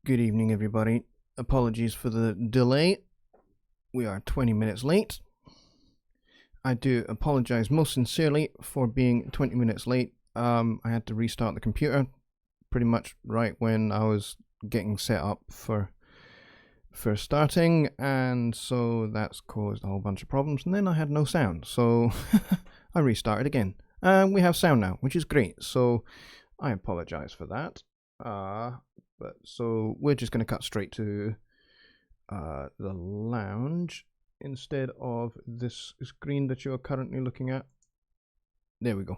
Good evening, everybody. Apologies for the delay. We are 20 minutes late. I do apologize most sincerely for being 20 minutes late. I had to restart the computer pretty much right when I was getting set up for starting, and so that's caused a whole bunch of problems, and then I had no sound, so I restarted again. We have sound now, which is great, so I apologize for that. But so we're just going to cut straight to the lounge instead of this screen that you're currently looking at. There we go.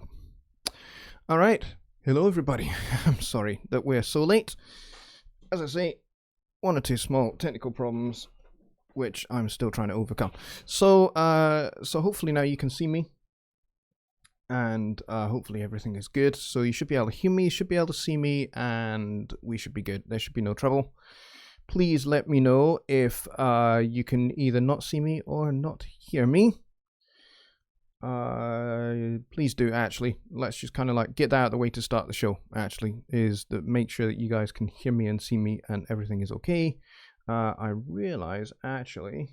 All right. Hello, everybody. I'm sorry that we're so late. As I say, one or two small technical problems, which I'm still trying to overcome. So hopefully now you can see me. And hopefully everything is good. So you should be able to hear me, you should be able to see me, and we should be good. There should be no trouble. Please let me know if you can either not see me or not hear me. Please do, actually. Let's just kind of like get that out of the way to start the show, actually, is that make sure that you guys can hear me and see me and everything is okay. I realize, actually,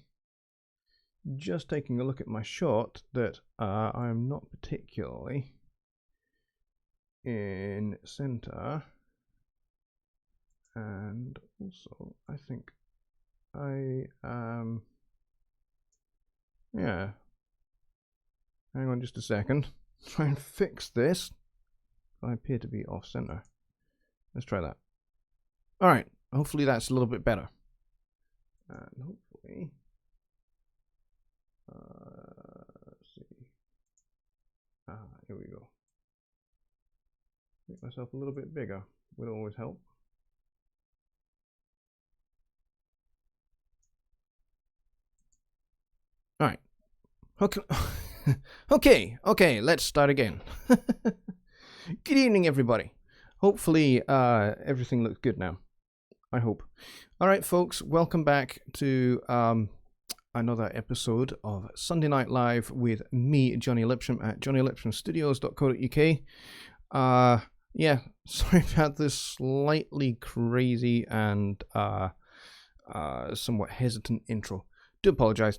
just taking a look at my shot, that I'm not particularly in center, and also I think I am, yeah, hang on just a second, try and fix this. I appear to be off center. Let's try that. Alright, hopefully that's a little bit better, and hopefully let's see. Here we go. Make myself a little bit bigger would always help. All right. Okay. Let's start again. Good evening, everybody. Hopefully, everything looks good now. I hope. All right, folks. Welcome back to another episode of Sunday Night Live with me, Jonny Lipsham, at jonnylipshamstudios.co.uk. Yeah, sorry about this slightly crazy and somewhat hesitant intro. Do apologize.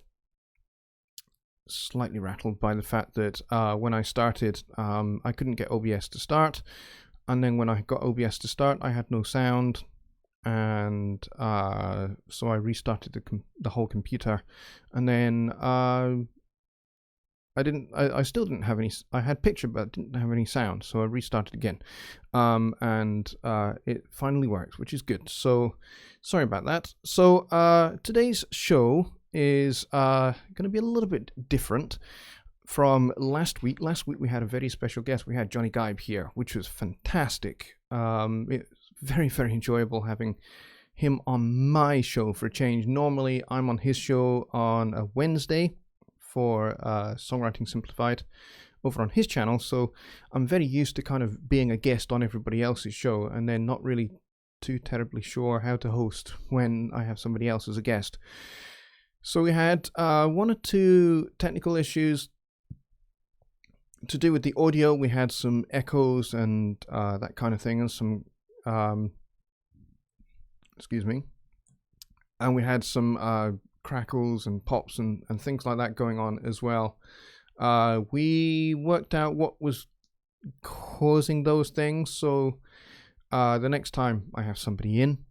Slightly rattled by the fact that when I started, I couldn't get OBS to start, and then when I got OBS to start, I had no sound. And so I restarted the whole computer, and then I still didn't have any. I had picture, but didn't have any sound, so I restarted again, and it finally worked, which is good. So sorry about that. So today's show is going to be a little bit different from last week. Last week we had a very special guest. We had Jonny here, which was fantastic. Very, very enjoyable having him on my show for a change. Normally, I'm on his show on a Wednesday for Songwriting Simplified over on his channel, so I'm very used to kind of being a guest on everybody else's show and then not really too terribly sure how to host when I have somebody else as a guest. So we had one or two technical issues to do with the audio. We had some echoes and that kind of thing, and some excuse me, and we had some crackles and pops and things like that going on as well. We worked out what was causing those things, so the next time I have somebody in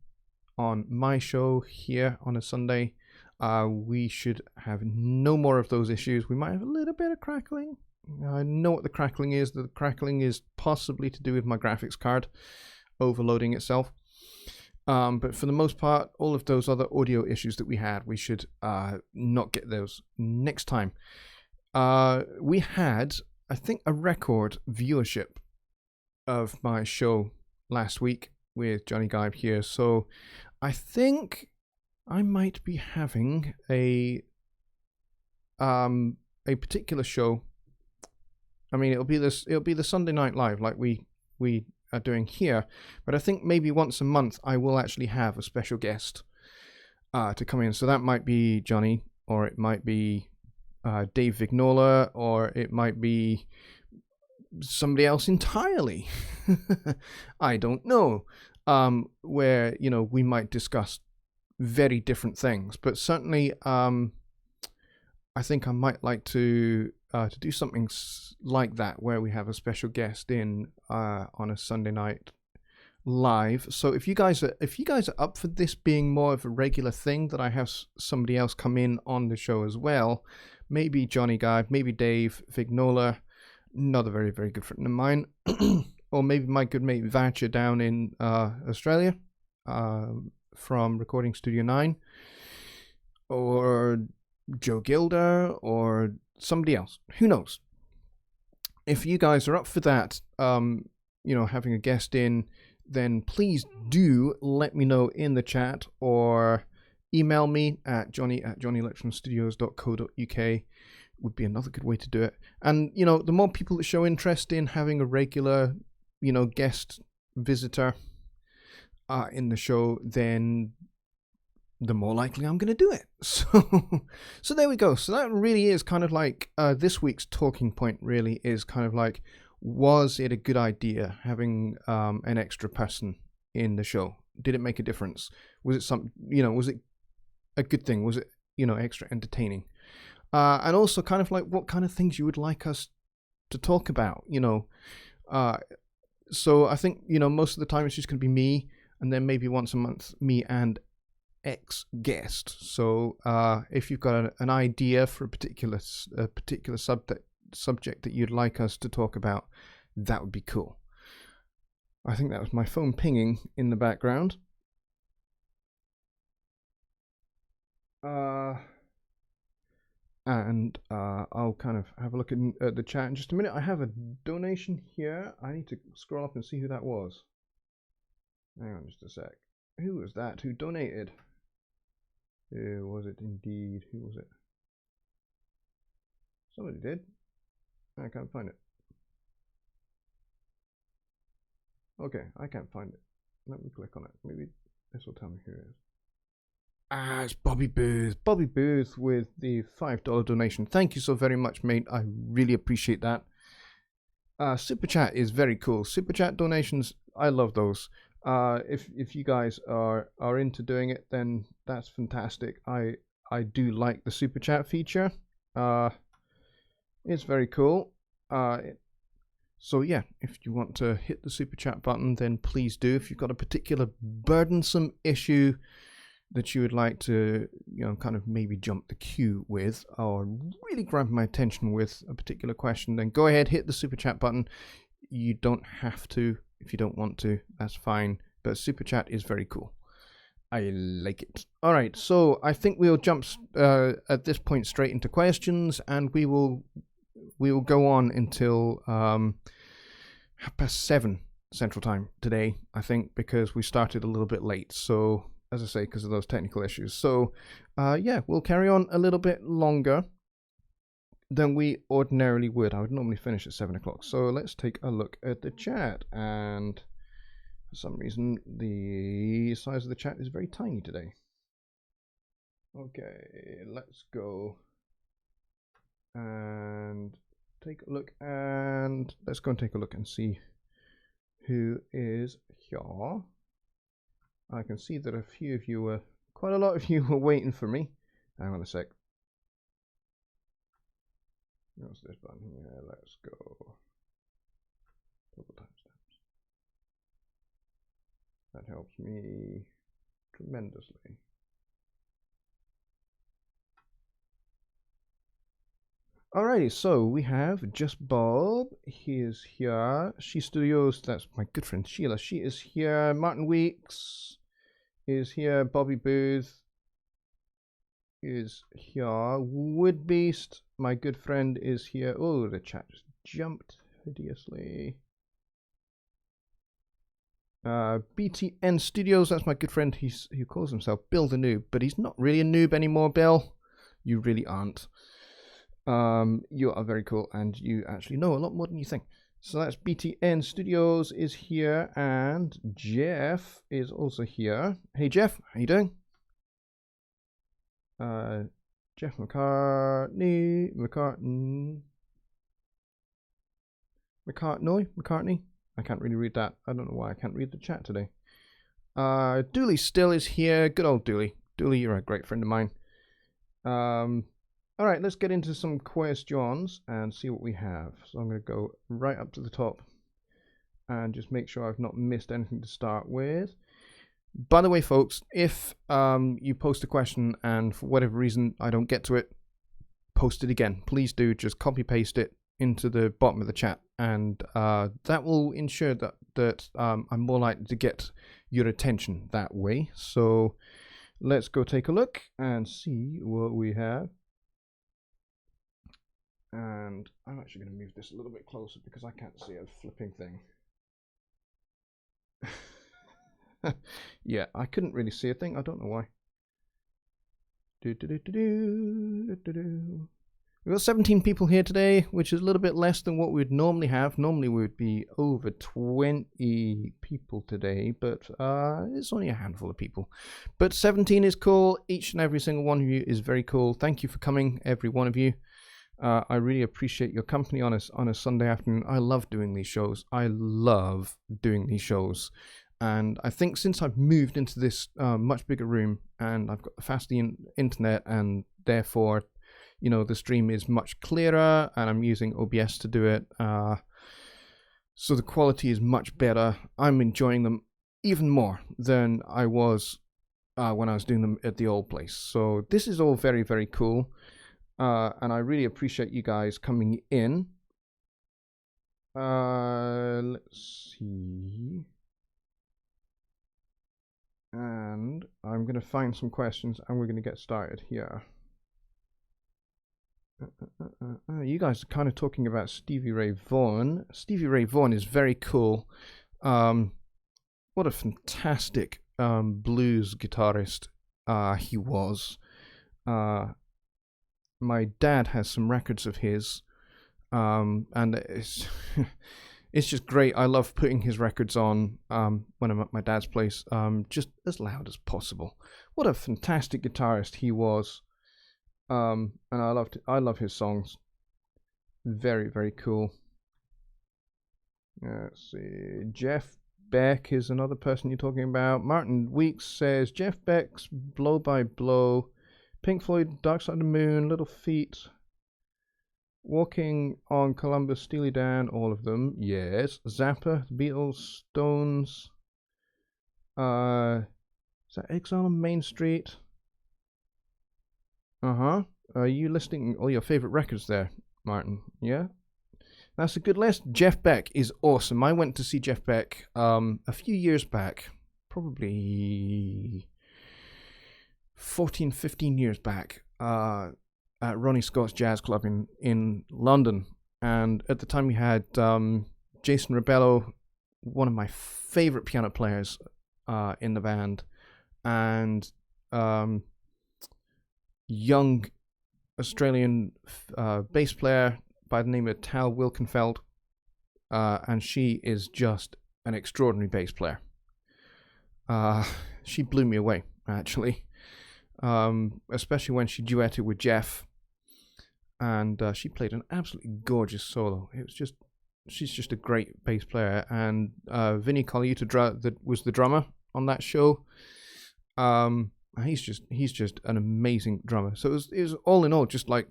on my show here on a Sunday, we should have no more of those issues. We might have a little bit of crackling. I know what the crackling is. The crackling is possibly to do with my graphics card overloading itself, but for the most part, all of those other audio issues that we had, we should not get those next time. We had, I think, a record viewership of my show last week with Jonny here, so I think I might be having a particular show. I mean, it'll be the Sunday Night Live like we are doing here, but I think maybe once a month I will actually have a special guest to come in. So that might be Jonny, or it might be Dave Vignola, or it might be somebody else entirely. I don't know. where, you know, we might discuss very different things. But certainly, I think I might like to do something like that, where we have a special guest in on a Sunday night live. So if you guys are up for this being more of a regular thing, that I have somebody else come in on the show as well, maybe Johnny Guy, maybe Dave Vignola, another very, very good friend of mine, or maybe my good mate Vacher down in Australia, from Recording Studio 9, or Joe Gilder, or somebody else. Who knows? If you guys are up for that, you know, having a guest in, then please do let me know in the chat, or email me at johnny@johnnylipshamstudios.co.uk would be another good way to do it. And, you know, the more people that show interest in having a regular, you know, guest visitor in the show, then the more likely I'm going to do it. So there we go. So that really is kind of like this week's talking point really is kind of like, was it a good idea having an extra person in the show? Did it make a difference? Was it some, you know, was it a good thing? Was it, you know, extra entertaining? And also kind of like what kind of things you would like us to talk about, you know. So I think, you know, most of the time it's just going to be me, and then maybe once a month me and ex-guest. So if you've got an idea for a particular subject that you'd like us to talk about, that would be cool. I think that was my phone pinging in the background. And I'll kind of have a look at the chat in just a minute. I have a donation here. I need to scroll up and see who that was. Hang on just a sec. Who was that? Who donated? Who was it indeed? Who was it? Somebody did. I can't find it. Okay, I can't find it. Let me click on it. Maybe this will tell me who it is. It's Bobby Booth. Bobby Booth with the $5 donation. Thank you so very much, mate. I really appreciate that. Super Chat is very cool. Super Chat donations, I love those. If you guys are into doing it, then that's fantastic. I do like the Super Chat feature. It's very cool. So yeah, if you want to hit the Super Chat button, then please do. If you've got a particular burdensome issue that you would like to, you know, kind of maybe jump the queue with, or really grab my attention with a particular question, then go ahead, hit the Super Chat button. You don't have to if you don't want to. That's fine. But Super Chat is very cool. I like it. All right, so I think we'll jump at this point straight into questions, and we will go on until 7:30 Central Time today, I think, because we started a little bit late. So, as I say, because of those technical issues. So, yeah, we'll carry on a little bit longer than we ordinarily would. I would normally finish at 7 o'clock. So let's take a look at the chat. And for some reason, the size of the chat is very tiny today. Okay, let's go and take a look. And let's go and take a look and see who is here. I can see that a few of you were, quite a lot of you were waiting for me. Hang on a sec. What's this button here? Let's go. Double timestamps. That helps me tremendously. Alrighty, so we have Just Bob. He is here. She Studios, that's my good friend Sheila. She is here. Martin Weeks is here. Bobby Booth is here. Woodbeast, my good friend, is here. Oh, the chat just jumped hideously. BTN Studios, that's my good friend. He calls himself Bill the Noob, but he's not really a noob anymore, Bill. You really aren't. You are very cool, and you actually know a lot more than you think. So that's BTN Studios is here, and Jeff is also here. Hey Jeff, how you doing? Jeff McCartney. I can't really read that. I don't know why I can't read the chat today. Dooley still is here. Good old Dooley. Dooley, you're a great friend of mine. All right, let's get into some questions and see what we have. So I'm going to go right up to the top and just make sure I've not missed anything to start with. By the way, folks, if you post a question and for whatever reason I don't get to it, post it again. Please do. Just copy paste it into the bottom of the chat, and that will ensure that I'm more likely to get your attention that way. So let's go take a look and see what we have. And I'm actually going to move this a little bit closer because I can't see a flipping thing. Yeah, I couldn't really see a thing. I don't know why. We've got 17 people here today, which is a little bit less than what we'd normally have. Normally we would be over 20 people today, but it's only a handful of people. But 17 is cool. Each and every single one of you is very cool. Thank you for coming, every one of you. I really appreciate your company on a Sunday afternoon. I love doing these shows. And I think since I've moved into this much bigger room and I've got the faster internet, and therefore, you know, the stream is much clearer, and I'm using OBS to do it. So the quality is much better. I'm enjoying them even more than I was when I was doing them at the old place. So this is all very, very cool. And I really appreciate you guys coming in. Let's see. And I'm going to find some questions and we're going to get started here. You guys are kind of talking about Stevie Ray Vaughan. Stevie Ray Vaughan is very cool. What a fantastic blues guitarist he was. My dad has some records of his, and it's it's just great. I love putting his records on when I'm at my dad's place, just as loud as possible. What a fantastic guitarist he was, and I love his songs. Very, very cool. Let's see. Jeff Beck is another person you're talking about. Martin Weeks says Jeff Beck's Blow by Blow, Pink Floyd, Dark Side of the Moon, Little Feat, Walking on Columbus, Steely Dan, all of them. Yes. Zappa, The Beatles, Stones. Is that Exile on Main Street? Are you listing all your favorite records there, Martin? Yeah? That's a good list. Jeff Beck is awesome. I went to see Jeff Beck a few years back, probably 14, 15 years back, at Ronnie Scott's Jazz Club in London. And at the time we had Jason Rebello, one of my favorite piano players in the band, and young Australian bass player by the name of Tal Wilkenfeld, and she is just an extraordinary bass player. She blew me away, actually, especially when she duetted with Jeff, and she played an absolutely gorgeous solo. She's just a great bass player, and Vinny Colaiuta that was the drummer on that show. He's just an amazing drummer. So it was all in all just like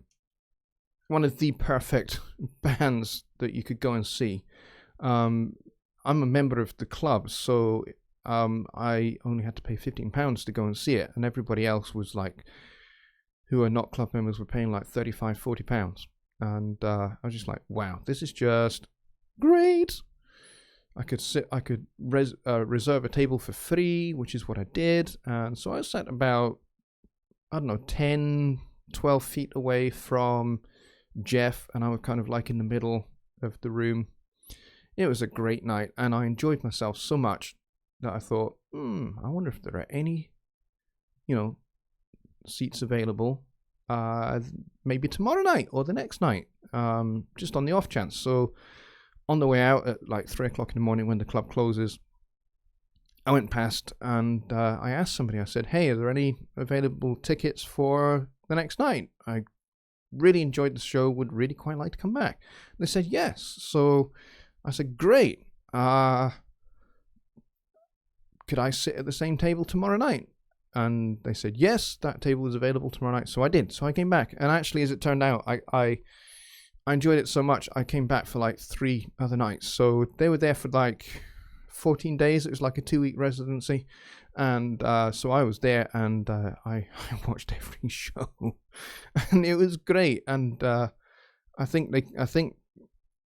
one of the perfect bands that you could go and see. I'm a member of the club, so I only had to pay £15 to go and see it, and everybody else was like, who are not club members, were paying like £35, £40. And I was just like, wow, this is just great. I could reserve a table for free, which is what I did. And so I sat about, 10, 12 feet away from Jeff, and I was kind of like in the middle of the room. It was a great night, and I enjoyed myself so much that I thought, I wonder if there are any, seats available, maybe tomorrow night or the next night, just on the off chance. So on the way out at like 3 o'clock in the morning when the club closes, I went past and I asked somebody, I said, hey, are there any available tickets for the next night? I really enjoyed the show, would really quite like to come back. And they said yes. So I said, great. could I sit at the same table tomorrow night? And they said, yes, that table is available tomorrow night. So I did. So I came back. And actually, as it turned out, I enjoyed it so much, I came back for like 3 other nights. So they were there for like 14 days. It was like a 2-week residency. And so I was there, and I watched every show. And it was great. And I think,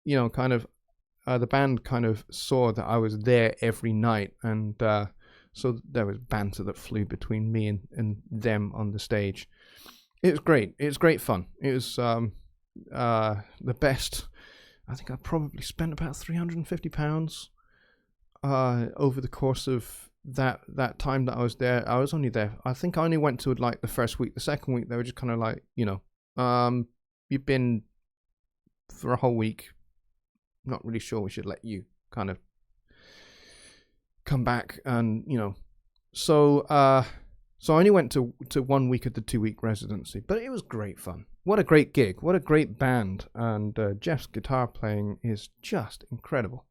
you know, kind of, the band kind of saw that I was there every night. And so there was banter that flew between me and them on the stage. It was great. It was great fun. It was the best. I think I probably spent about £350 over the course of that time that I was there. I was only there. I think I only went to like the first week. The second week they were just kind of like, you know, you've been for a whole week. Not really sure we should let you kind of come back, and you know, so I only went to 1 week of the 2-week residency, but it was great fun. What a great gig, what a great band, and Jeff's guitar playing is just incredible.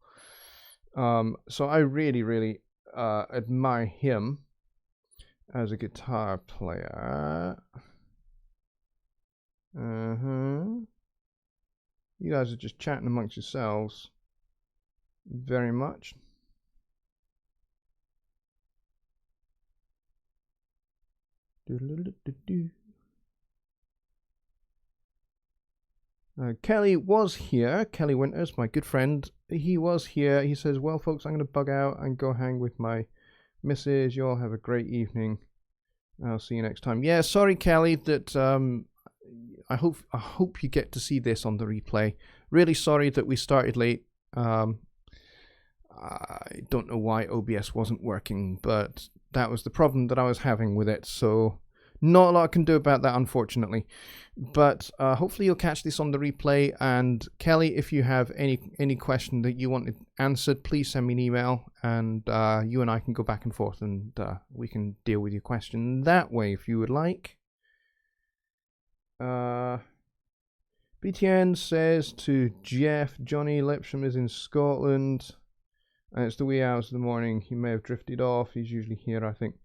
So I really admire him as a guitar player. You guys are just chatting amongst yourselves very much. Kelly was here. Kelly Winters, my good friend, he was here. He says, well, folks, I'm going to bug out and go hang with my missus. You all have a great evening. I'll see you next time. Yeah, sorry, Kelly, that I hope you get to see this on the replay. Really sorry that we started late. I don't know why OBS wasn't working, but that was the problem that I was having with it. So not a lot I can do about that, unfortunately. But hopefully you'll catch this on the replay. And Kelly, if you have any question that you want answered, please send me an email, and you and I can go back and forth, and we can deal with your question that way if you would like. BTN says to Jeff, Jonny Lipsham is in Scotland, and it's the wee hours of the morning. He may have drifted off. He's usually here, I think.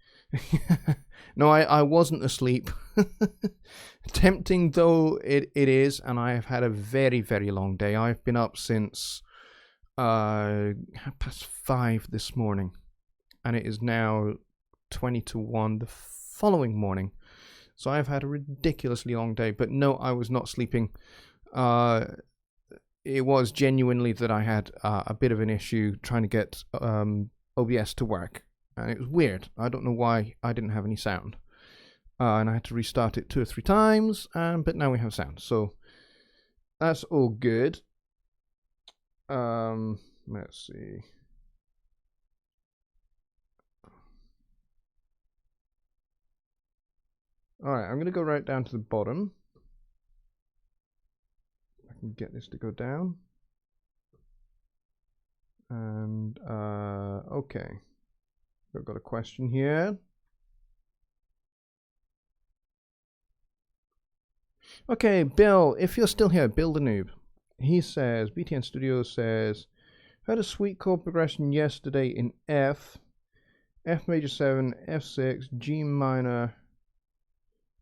No, I wasn't asleep. Tempting though it is, and I have had a very, very long day. I've been up since 5:30 this morning, and it is now 20 to 1 the following morning. So I've had a ridiculously long day, but no, I was not sleeping. It was genuinely that I had a bit of an issue trying to get OBS to work. And it was weird. I don't know why I didn't have any sound. And I had to restart it 2 or 3 times, but now we have sound. So that's all good. Let's see. Alright, I'm going to go right down to the bottom. I can get this to go down. And, okay. I've got a question here. Okay, Bill, if you're still here, Bill the Noob. He says, BTN Studio says, had a sweet chord progression yesterday in F major 7, F6, G minor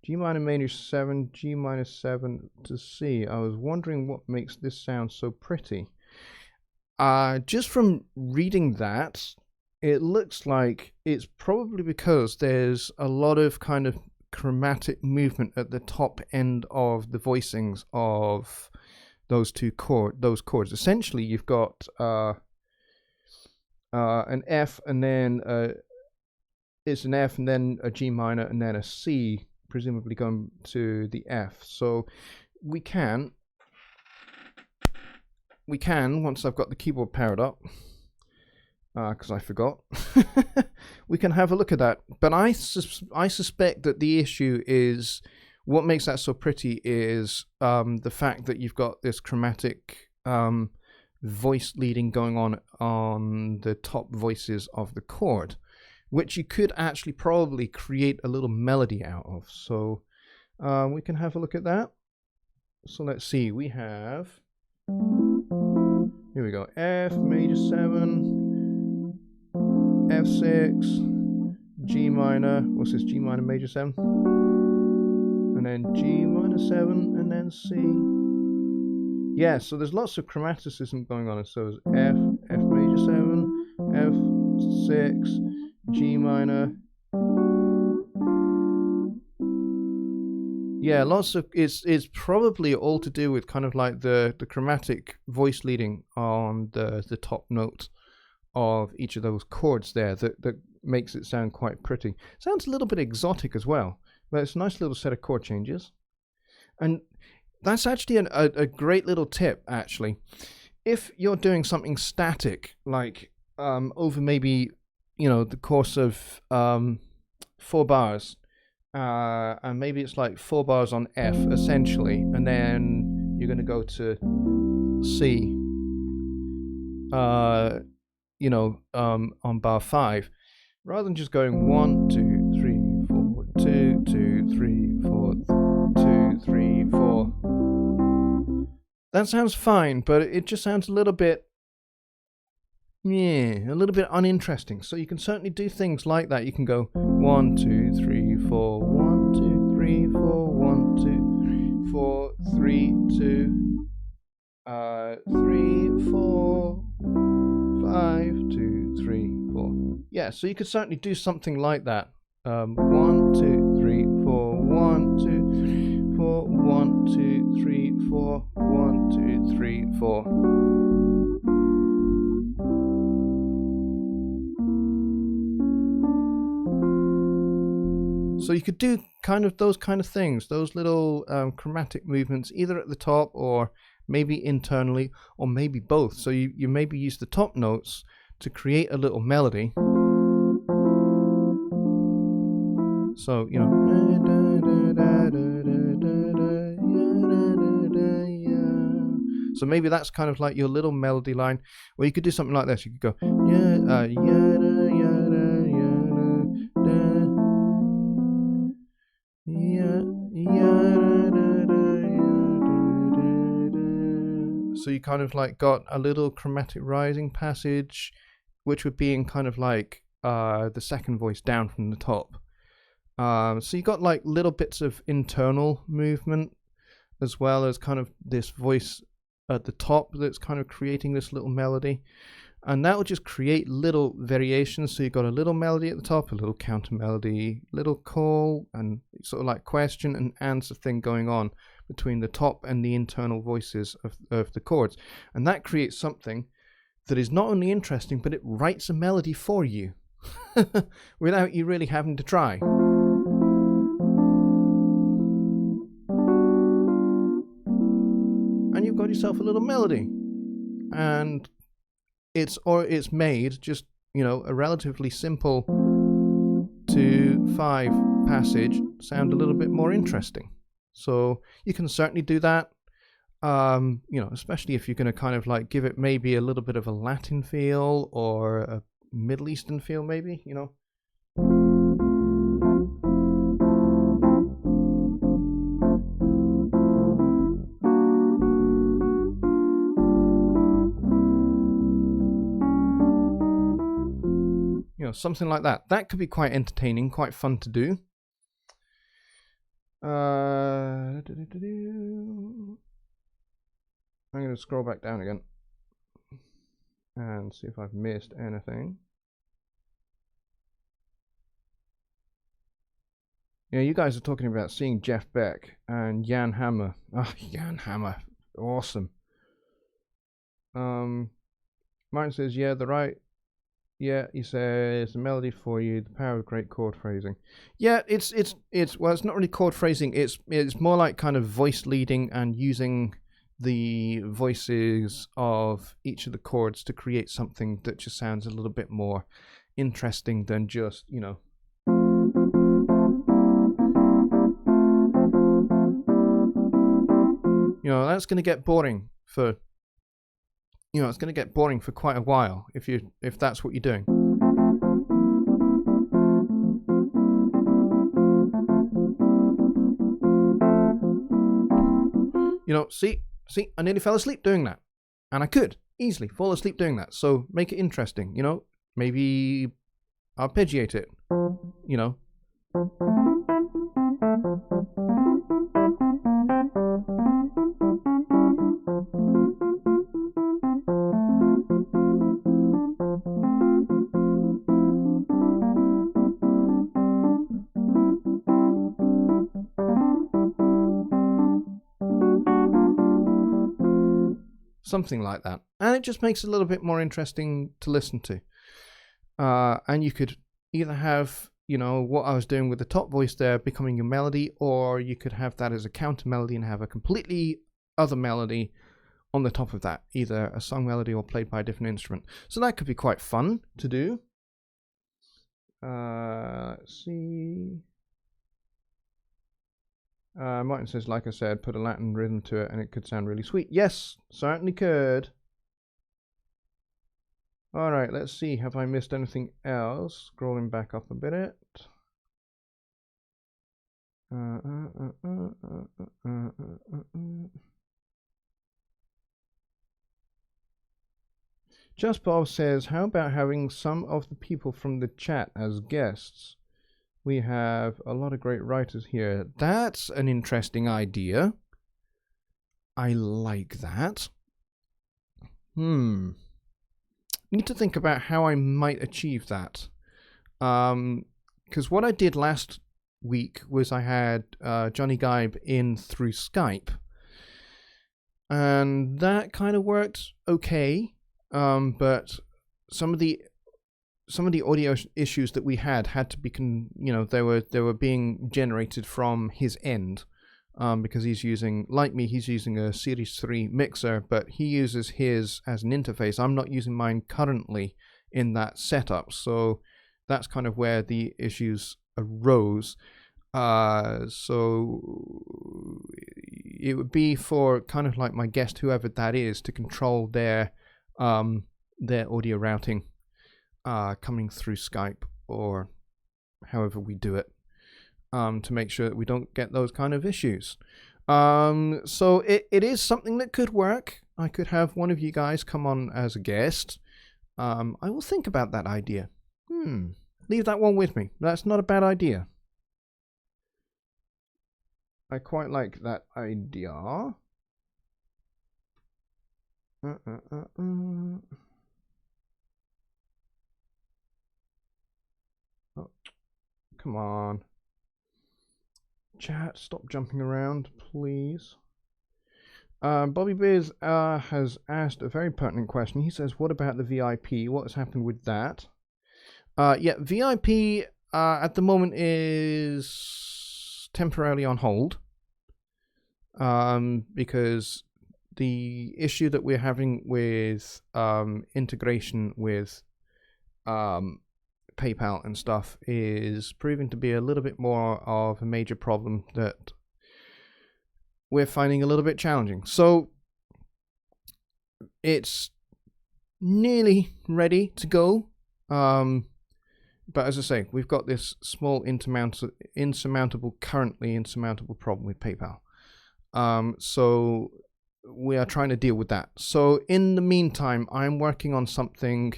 major 7, G minor 7 to C. I was wondering what makes this sound so pretty. Just from reading that, it looks like it's probably because there's a lot of kind of chromatic movement at the top end of the voicings of those chords. Essentially, you've got an F, and then it's an F, and then a G minor, and then a C, presumably going to the F. So we can, once I've got the keyboard powered up, because I forgot, we can have a look at that. But I suspect that the issue is, what makes that so pretty is the fact that you've got this chromatic voice leading going on the top voices of the chord, which you could actually probably create a little melody out of. So we can have a look at that. So let's see, we have, here we go, F major 7, F6, G minor, what's this, G minor major 7, and then G minor 7, and then C. Yeah, so there's lots of chromaticism going on. So it's F, F major 7, F6, G minor. Yeah, lots of, it's probably all to do with kind of like the chromatic voice leading on the top note of each of those chords there that makes it sound quite pretty. Sounds a little bit exotic as well, but it's a nice little set of chord changes. And that's actually a great little tip, actually. If you're doing something static, like over maybe, the course of 4 bars, and maybe it's like 4 bars on F, essentially, and then you're going to go to C, on bar 5, rather than just going 1, 2, 3, 4, 2, 2, 3, 4, 2, 3, 4. That sounds fine, but it just sounds a little bit, uninteresting. So you can certainly do things like that. You can go 1, 2, 3, 4, 1, 2, 3, 4, 1, 2, 3, 4, 3, 2, 3, 4, 5, 2, 3, 4. Yeah, so you could certainly do something like that. 1, 2, 3, 4, 1, 2, 3, 4, 1, 2, 3, 4, 1, 2, 3, 4. So you could do kind of those kind of things, those little chromatic movements, either at the top or maybe internally, or maybe both. So you maybe use the top notes to create a little melody. So, so maybe that's kind of like your little melody line. Or you could do something like this. You could go, so you kind of like got a little chromatic rising passage, which would be in kind of like the second voice down from the top. So you got like little bits of internal movement, as well as kind of this voice at the top that's kind of creating this little melody. And that will just create little variations. So you've got a little melody at the top, a little counter melody, little call, and sort of like question and answer thing going on between the top and the internal voices of the chords. And that creates something that is not only interesting, but it writes a melody for you without you really having to try. And you've got yourself a little melody. And it's made just, a relatively simple 2/5 passage sound a little bit more interesting. So you can certainly do that, especially if you're going to kind of like give it maybe a little bit of a Latin feel or a Middle Eastern feel, maybe, something like that. That could be quite entertaining, quite fun to do. I'm going to scroll back down again and see if I've missed anything. You guys are talking about seeing Jeff Beck and Jan Hammer. Jan Hammer, awesome. Martin says, yeah, the right. Yeah, he says, the melody for you, the power of great chord phrasing. Yeah, it's not really chord phrasing. It's more like kind of voice leading and using the voices of each of the chords to create something that just sounds a little bit more interesting than just, that's going to get boring for it's going to get boring for quite a while if that's what you're doing. See, I nearly fell asleep doing that. And I could easily fall asleep doing that. So make it interesting, maybe arpeggiate it, you know. Something like that. And it just makes it a little bit more interesting to listen to. And you could either have, you know, what I was doing with the top voice there becoming a melody, or you could have that as a counter melody and have a completely other melody on the top of that, either a song melody or played by a different instrument. So that could be quite fun to do. Let's see. Martin says, like I said, put a Latin rhythm to it and it could sound really sweet. Yes, certainly could. Alright, let's see. Have I missed anything else? Scrolling back up a bit. Just Bob says, how about having some of the people from the chat as guests? We have a lot of great writers here. That's an interesting idea. I like that. Need to think about how I might achieve that. Because what I did last week was I had Jonny Gibe in through Skype. And that kind of worked okay. But some of the audio issues that we had to be, they were being generated from his end, because he's using, like me, he's using a Series 3 mixer, but he uses his as an interface. I'm not using mine currently in that setup, so that's kind of where the issues arose. So it would be for kind of like my guest, whoever that is, to control their audio routing coming through Skype or however we do it, to make sure that we don't get those kind of issues. So it is something that could work. I could have one of you guys come on as a guest. I will think about that idea. Leave that one with me. That's not a bad idea. I quite like that idea. Oh, come on. Chat, stop jumping around, please. Bobby Beers has asked a very pertinent question. He says, what about the VIP? What has happened with that? Yeah, VIP at the moment is temporarily on hold, because the issue that we're having with integration with PayPal and stuff is proving to be a little bit more of a major problem that we're finding a little bit challenging. So it's nearly ready to go. But as I say, we've got this small currently insurmountable problem with PayPal. So we are trying to deal with that. So in the meantime, I'm working on something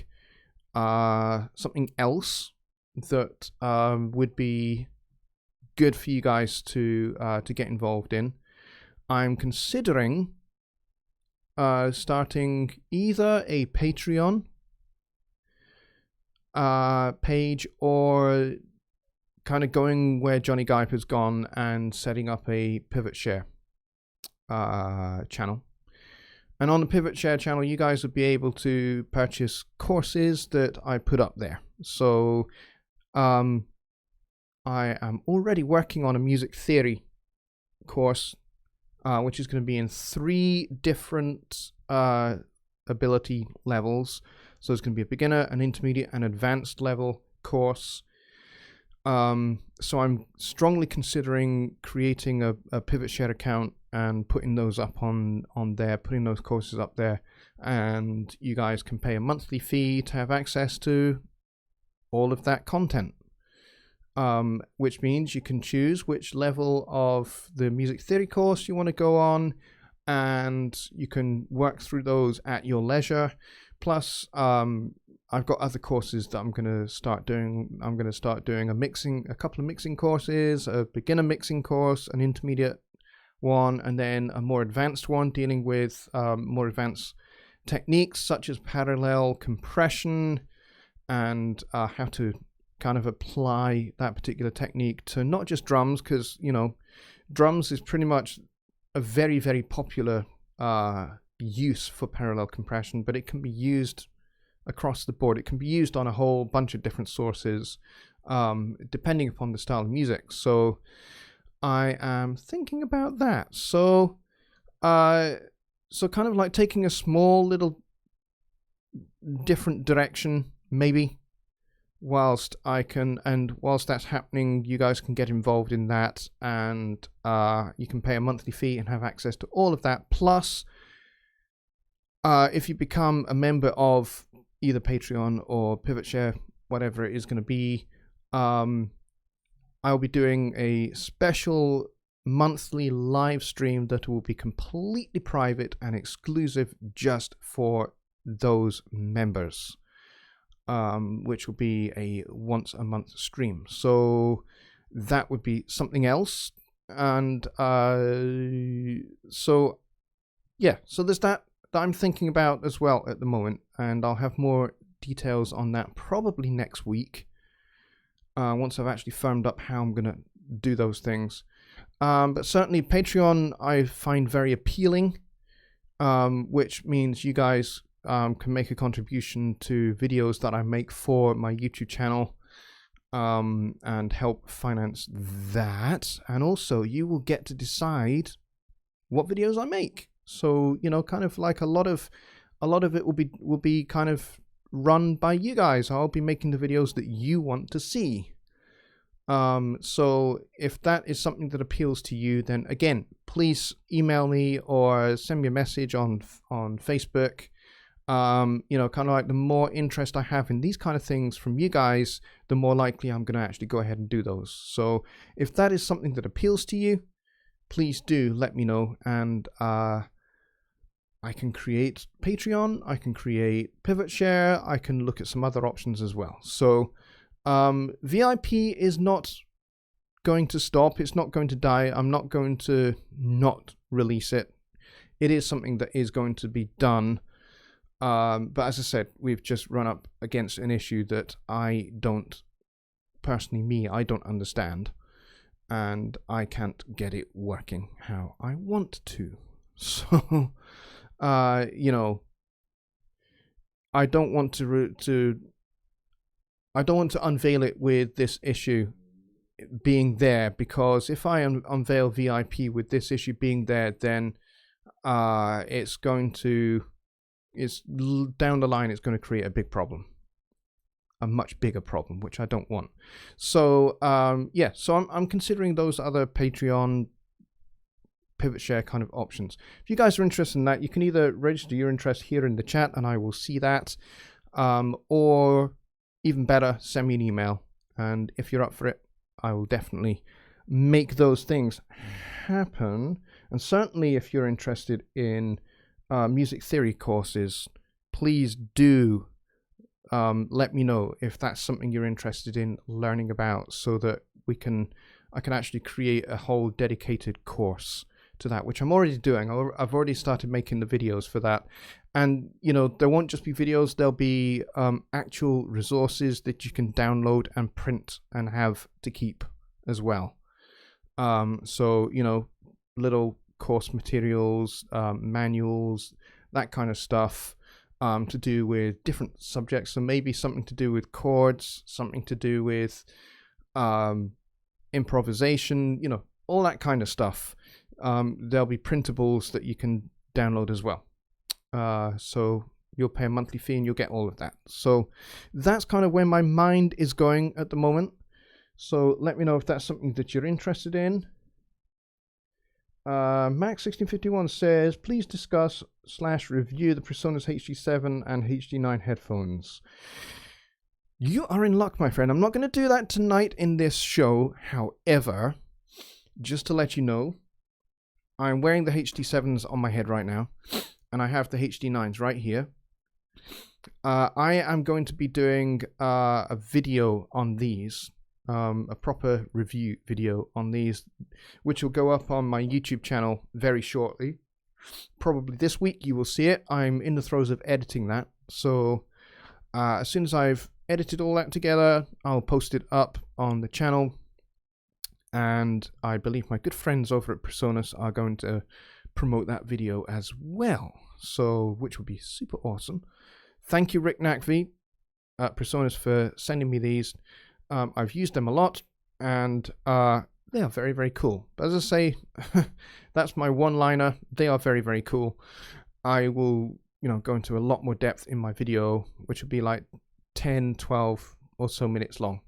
else that would be good for you guys to get involved in. I'm considering starting either a Patreon page, or kind of going where Jonny Gibe has gone and setting up a Pivot Share channel. And on the Pivot Share channel, you guys would be able to purchase courses that I put up there. So I am already working on a music theory course, which is going to be in 3 different ability levels. So it's going to be a beginner, an intermediate, and advanced level course. So I'm strongly considering creating a Pivot Share account and putting those up on there, putting those courses up there, and you guys can pay a monthly fee to have access to all of that content. Which means you can choose which level of the music theory course you want to go on, and you can work through those at your leisure. Plus, I've got other courses that I'm gonna start doing. I'm gonna start doing a couple of mixing courses, a beginner mixing course, an intermediate one, and then a more advanced one dealing with more advanced techniques such as parallel compression and how to kind of apply that particular technique to not just drums, because drums is pretty much a very, very popular use for parallel compression, but it can be used across the board. It can be used on a whole bunch of different sources, depending upon the style of music. So I am thinking about that. So kind of like taking a small little different direction, maybe, whilst that's happening, you guys can get involved in that, and you can pay a monthly fee and have access to all of that. Plus, if you become a member of either Patreon or PivotShare, whatever it is going to be, I'll be doing a special monthly live stream that will be completely private and exclusive just for those members, which will be a once a month stream. So that would be something else. And so there's that I'm thinking about as well at the moment, and I'll have more details on that probably next week, once I've actually firmed up how I'm going to do those things. But certainly Patreon I find very appealing, which means you guys can make a contribution to videos that I make for my YouTube channel, and help finance that. And also you will get to decide what videos I make. So, kind of like a lot of it will be kind of run by you guys. I'll be making the videos that you want to see. So if that is something that appeals to you, then again, please email me or send me a message on Facebook. Kind of like the more interest I have in these kind of things from you guys, the more likely I'm going to actually go ahead and do those. So if that is something that appeals to you, please do let me know, and I can create Patreon, I can create PivotShare, I can look at some other options as well. So VIP is not going to stop, it's not going to die. I'm not going to not release it. It is something that is going to be done. But as I said, we've just run up against an issue that I don't understand, and I can't get it working how I want to. So I don't want to unveil it with this issue being there, because if I unveil VIP with this issue being there, then it's down the line, it's going to create a big problem, a much bigger problem, which I don't want. So so I'm considering those other Patreon, PivotShare kind of options. If you guys are interested in that, you can either register your interest here in the chat and I will see that, or even better, send me an email, and if you're up for it, I will definitely make those things happen. And certainly if you're interested in music theory courses, please do let me know if that's something you're interested in learning about, so that I can actually create a whole dedicated course to that, which I'm already doing. I've already started making the videos for that. And there won't just be videos, there'll be actual resources that you can download and print and have to keep as well. So little course materials, manuals, that kind of stuff, to do with different subjects. So maybe something to do with chords, something to do with improvisation, all that kind of stuff. There'll be printables that you can download as well. So you'll pay a monthly fee and you'll get all of that. So that's kind of where my mind is going at the moment. So let me know if that's something that you're interested in. Max1651 says, please discuss / review the Presonus HD7 and HD9 headphones. You are in luck, my friend. I'm not going to do that tonight in this show. However, just to let you know, I'm wearing the HD7s on my head right now, and I have the HD9s right here. I am going to be doing a video on these, a proper review video on these, which will go up on my YouTube channel very shortly. Probably this week you will see it. I'm in the throes of editing that, so as soon as I've edited all that together, I'll post it up on the channel, and I believe my good friends over at Presonus are going to promote that video as well, so which would be super awesome. Thank you, Rick Nakvi at Presonus, for sending me these. I've used them a lot, and they are very, very cool. But as I say, that's my one-liner. They are very, very cool. I will, go into a lot more depth in my video, which will be like 10, 12 or so minutes long.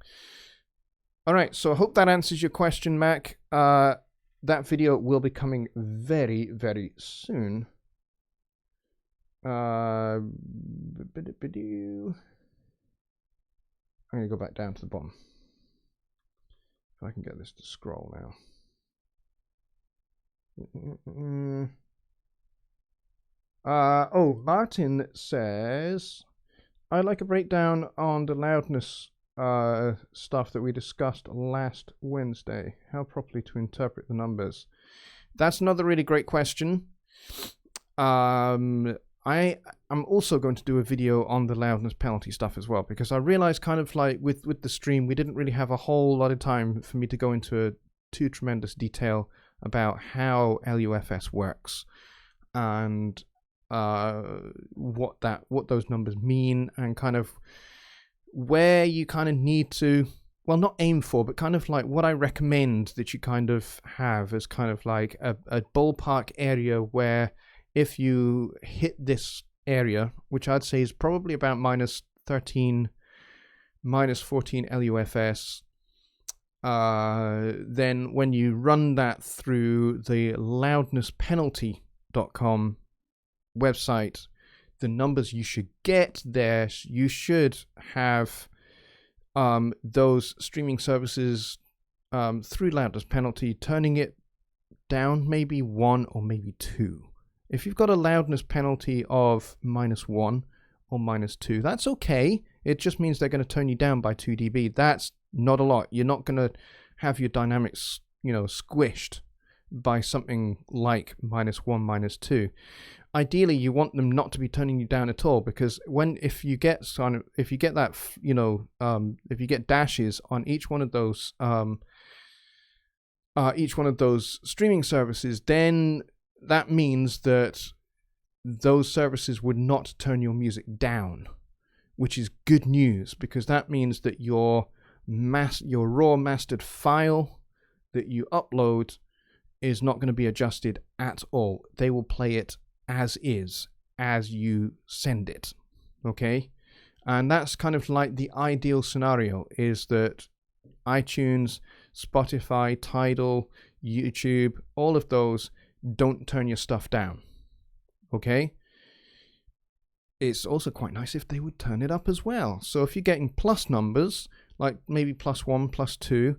All right, so I hope that answers your question, Mac. That video will be coming very, very soon. I'm going to go back down to the bottom. If I can get this to scroll now. Oh, Martin says, I'd like a breakdown on the loudness stuff that we discussed last Wednesday. How properly to interpret the numbers. That's another really great question. I'm also going to do a video on the loudness penalty stuff as well, because I realized kind of like with the stream, we didn't really have a whole lot of time for me to go into too tremendous detail about how LUFS works and what those numbers mean, and kind of where you kind of need to, well, not aim for, but kind of like what I recommend that you kind of have as kind of like a ballpark area where if you hit this area, which I'd say is probably about minus 13, minus 14 LUFS, then when you run that through the loudnesspenalty.com website, the numbers you should get there, you should have those streaming services through loudness penalty turning it down maybe 1 or maybe 2. If you've got a loudness penalty of -1 or -2, that's okay. It just means they're going to turn you down by 2 dB. That's not a lot. You're not going to have your dynamics, squished by something like -1, -2. Ideally, you want them not to be turning you down at all, because if you get that, if you get dashes on each one of those streaming services, then that means that those services would not turn your music down, which is good news, because that means that your raw mastered file that you upload is not going to be adjusted at all. They will play it as is, as you send it. Okay? And that's kind of like the ideal scenario, is that iTunes, Spotify, Tidal, YouTube, all of those don't turn your stuff down. Okay? It's also quite nice if they would turn it up as well. So if you're getting plus numbers, like maybe +1, +2,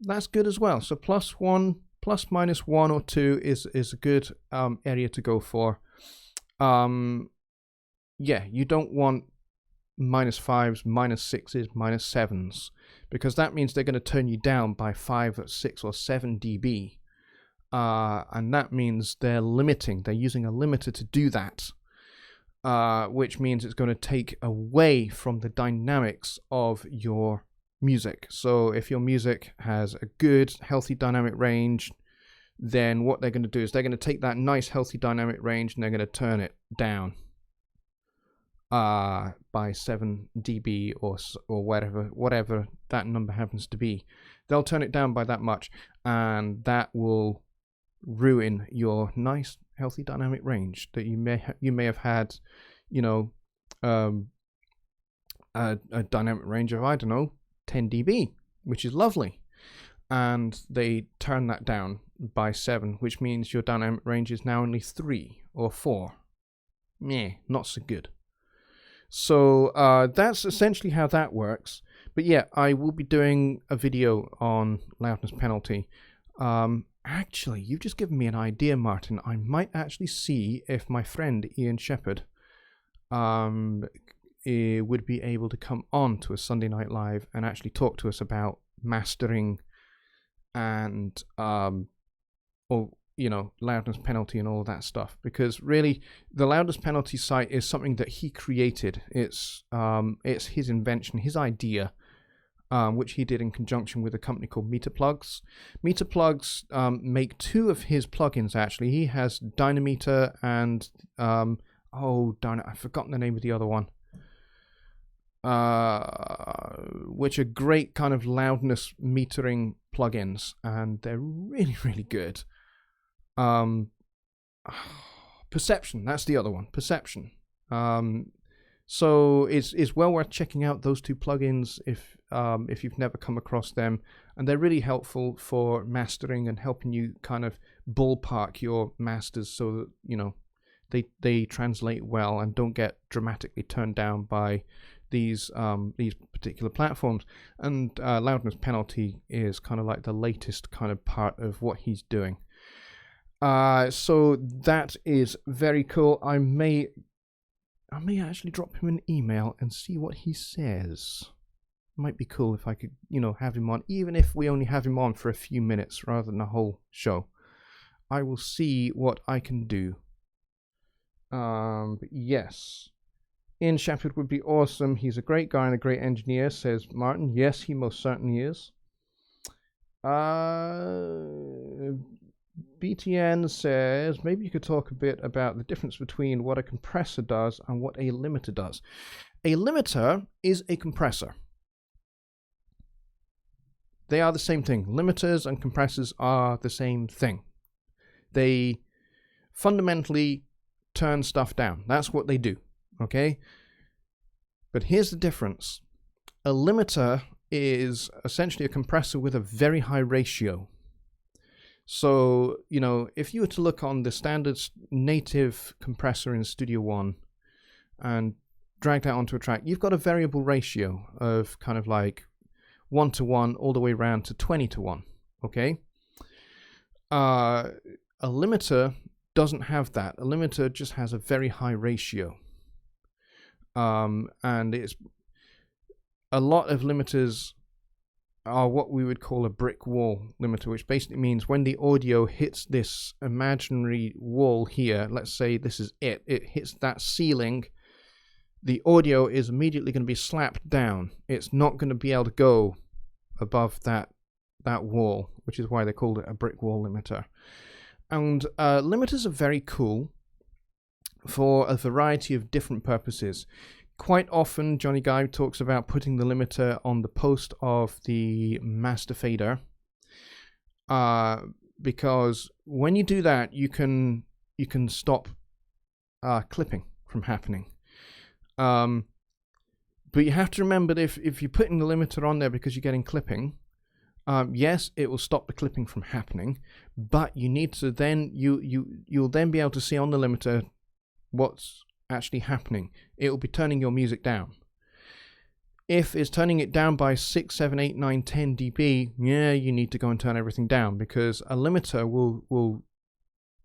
that's good as well. So +1, plus -1 or 2 is a good area to go for. Yeah, you don't want -5s, -6s, -7s, because that means they're going to turn you down by 5, 6, or 7 dB. And that means they're using a limiter to do that, which means it's going to take away from the dynamics of your music. So if your music has a good, healthy dynamic range, then what they're going to do is they're going to take that nice, healthy dynamic range and they're going to turn it down by 7 dB or whatever that number happens to be. They'll turn it down by that much, and that will ruin your nice, healthy dynamic range that you may have had, a dynamic range of, I don't know, 10 dB, which is lovely, and they turn that down by 7, which means your dynamic range is now only 3 or 4. Meh, not so good. So that's essentially how that works. But yeah, I will be doing a video on loudness penalty. Actually, you've just given me an idea, Martin. I might actually see if my friend Ian Shepherd would be able to come on to a Sunday Night Live and actually talk to us about mastering and loudness penalty and all of that stuff, because really the loudness penalty site is something that he created. It's his invention, his idea, which he did in conjunction with a company called Meterplugs. Meterplugs make two of his plugins, actually. He has Dynameter and oh darn it, I've forgotten the name of the other one, which are great kind of loudness metering plugins, and they're really, really good. Perception, that's the other one, Perception. So it's well worth checking out those two plugins if you've never come across them, and they're really helpful for mastering and helping you kind of ballpark your masters so that they translate well and don't get dramatically turned down by these particular platforms. And loudness penalty is kind of like the latest kind of part of what he's doing. So that is very cool. I may actually drop him an email and see what he says. Might be cool if I could, have him on, even if we only have him on for a few minutes rather than a whole show. I will see what I can do. But yes, Ian Shepherd would be awesome. He's a great guy and a great engineer, says Martin. Yes, he most certainly is. BTN says, maybe you could talk a bit about the difference between what a compressor does and what a limiter does. A limiter is a compressor. They are the same thing. Limiters and compressors are the same thing. They fundamentally turn stuff down. That's what they do. Okay? But here's the difference. A limiter is essentially a compressor with a very high ratio. So, if you were to look on the standard native compressor in Studio One and drag that onto a track, you've got a variable ratio of kind of like 1:1 all the way around to 20:1. Okay? A limiter doesn't have that. A limiter just has a very high ratio. And it's a lot of limiters are what we would call a brick wall limiter, which basically means when the audio hits this imaginary wall here, let's say this is it hits that ceiling, the audio is immediately going to be slapped down. It's not going to be able to go above that wall, which is why they called it a brick wall limiter. And limiters are very cool for a variety of different purposes. Quite often, Jonny Guy talks about putting the limiter on the post of the master fader, because when you do that, you can stop clipping from happening. But you have to remember that if you're putting the limiter on there because you're getting clipping, yes, it will stop the clipping from happening, but you need to then you'll then be able to see on the limiter what's actually happening. It will be turning your music down. If it's turning it down by 6, 7, 8, 9, 10 dB, yeah, you need to go and turn everything down, because a limiter will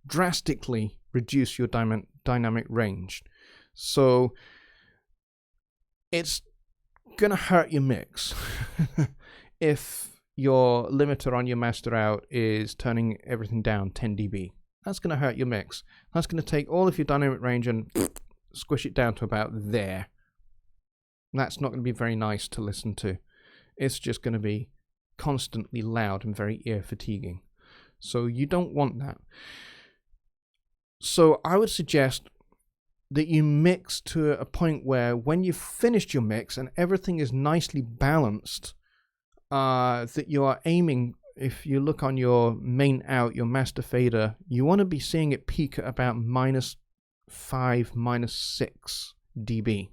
drastically reduce your dynamic range. So it's gonna hurt your mix if your limiter on your master out is turning everything down 10 dB. That's gonna hurt your mix. That's gonna take all of your dynamic range and squish it down to about there. That's not going to be very nice to listen to. It's just going to be constantly loud and very ear fatiguing. So you don't want that. So I would suggest that you mix to a point where when you've finished your mix and everything is nicely balanced, that you are aiming, if you look on your main out, your master fader, you want to be seeing it peak at about -5, -6 dB.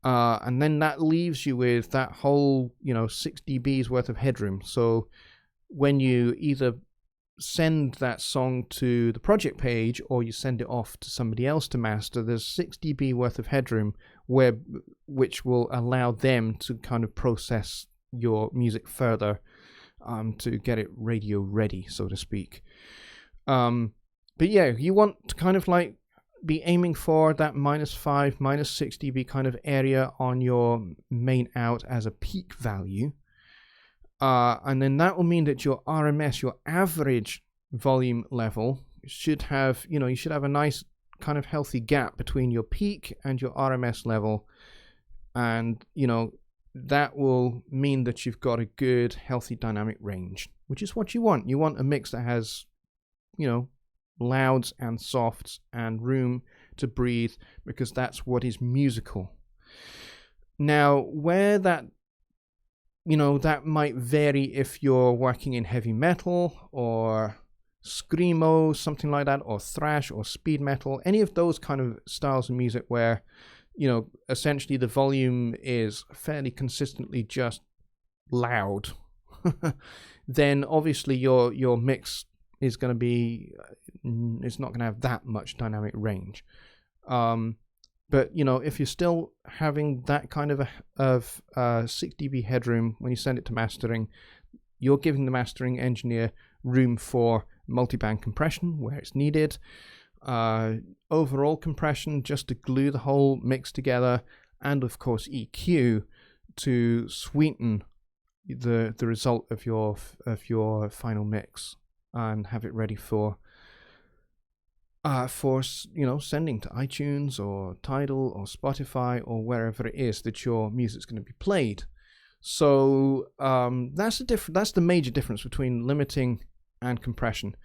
And then that leaves you with that whole, 6 dBs worth of headroom. So when you either send that song to the project page or you send it off to somebody else to master, there's 6 dB worth of headroom which will allow them to kind of process your music further, to get it radio ready, so to speak. But yeah, you want to kind of like be aiming for that -5, -6 dB kind of area on your main out as a peak value. And then that will mean that your RMS, your average volume level, should have, you should have a nice kind of healthy gap between your peak and your RMS level. And, that will mean that you've got a good, healthy dynamic range, which is what you want. You want a mix that has, louds and softs and room to breathe, because that's what is musical. Now, where that that might vary if you're working in heavy metal or screamo, something like that, or thrash or speed metal, any of those kind of styles of music where, essentially the volume is fairly consistently just loud, then obviously your mix is going to be, it's not going to have that much dynamic range. But, if you're still having that kind of 6 dB headroom when you send it to mastering, you're giving the mastering engineer room for multiband compression where it's needed, overall compression just to glue the whole mix together, and of course EQ to sweeten the result of your final mix and have it ready for sending to iTunes or Tidal or Spotify or wherever it is that your music's going to be played. So that's the major difference between limiting and compression.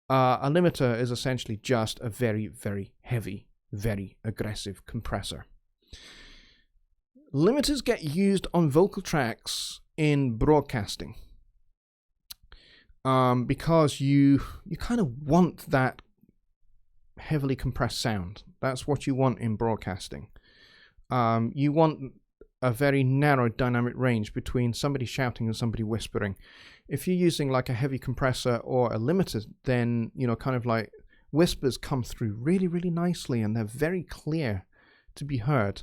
A limiter is essentially just a very, very heavy, very aggressive compressor. Limiters get used on vocal tracks in broadcasting because you kind of want that heavily compressed sound. That's what you want in broadcasting. You want a very narrow dynamic range between somebody shouting and somebody whispering. If you're using like a heavy compressor or a limiter, then kind of like whispers come through really, really nicely and they're very clear to be heard.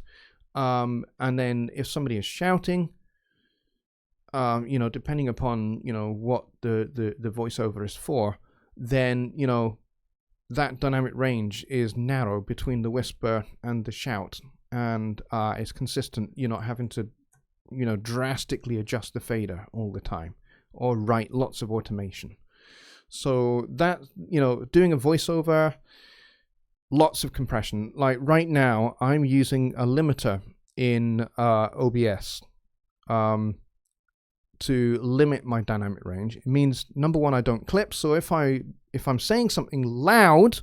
And then if somebody is shouting, depending upon what the voiceover is for, then that dynamic range is narrow between the whisper and the shout, and it's consistent. You're not having to drastically adjust the fader all the time or write lots of automation. So that doing a voiceover, lots of compression. Like right now I'm using a limiter in OBS to limit my dynamic range. It means, number one, I don't clip. So if I'm saying something loud,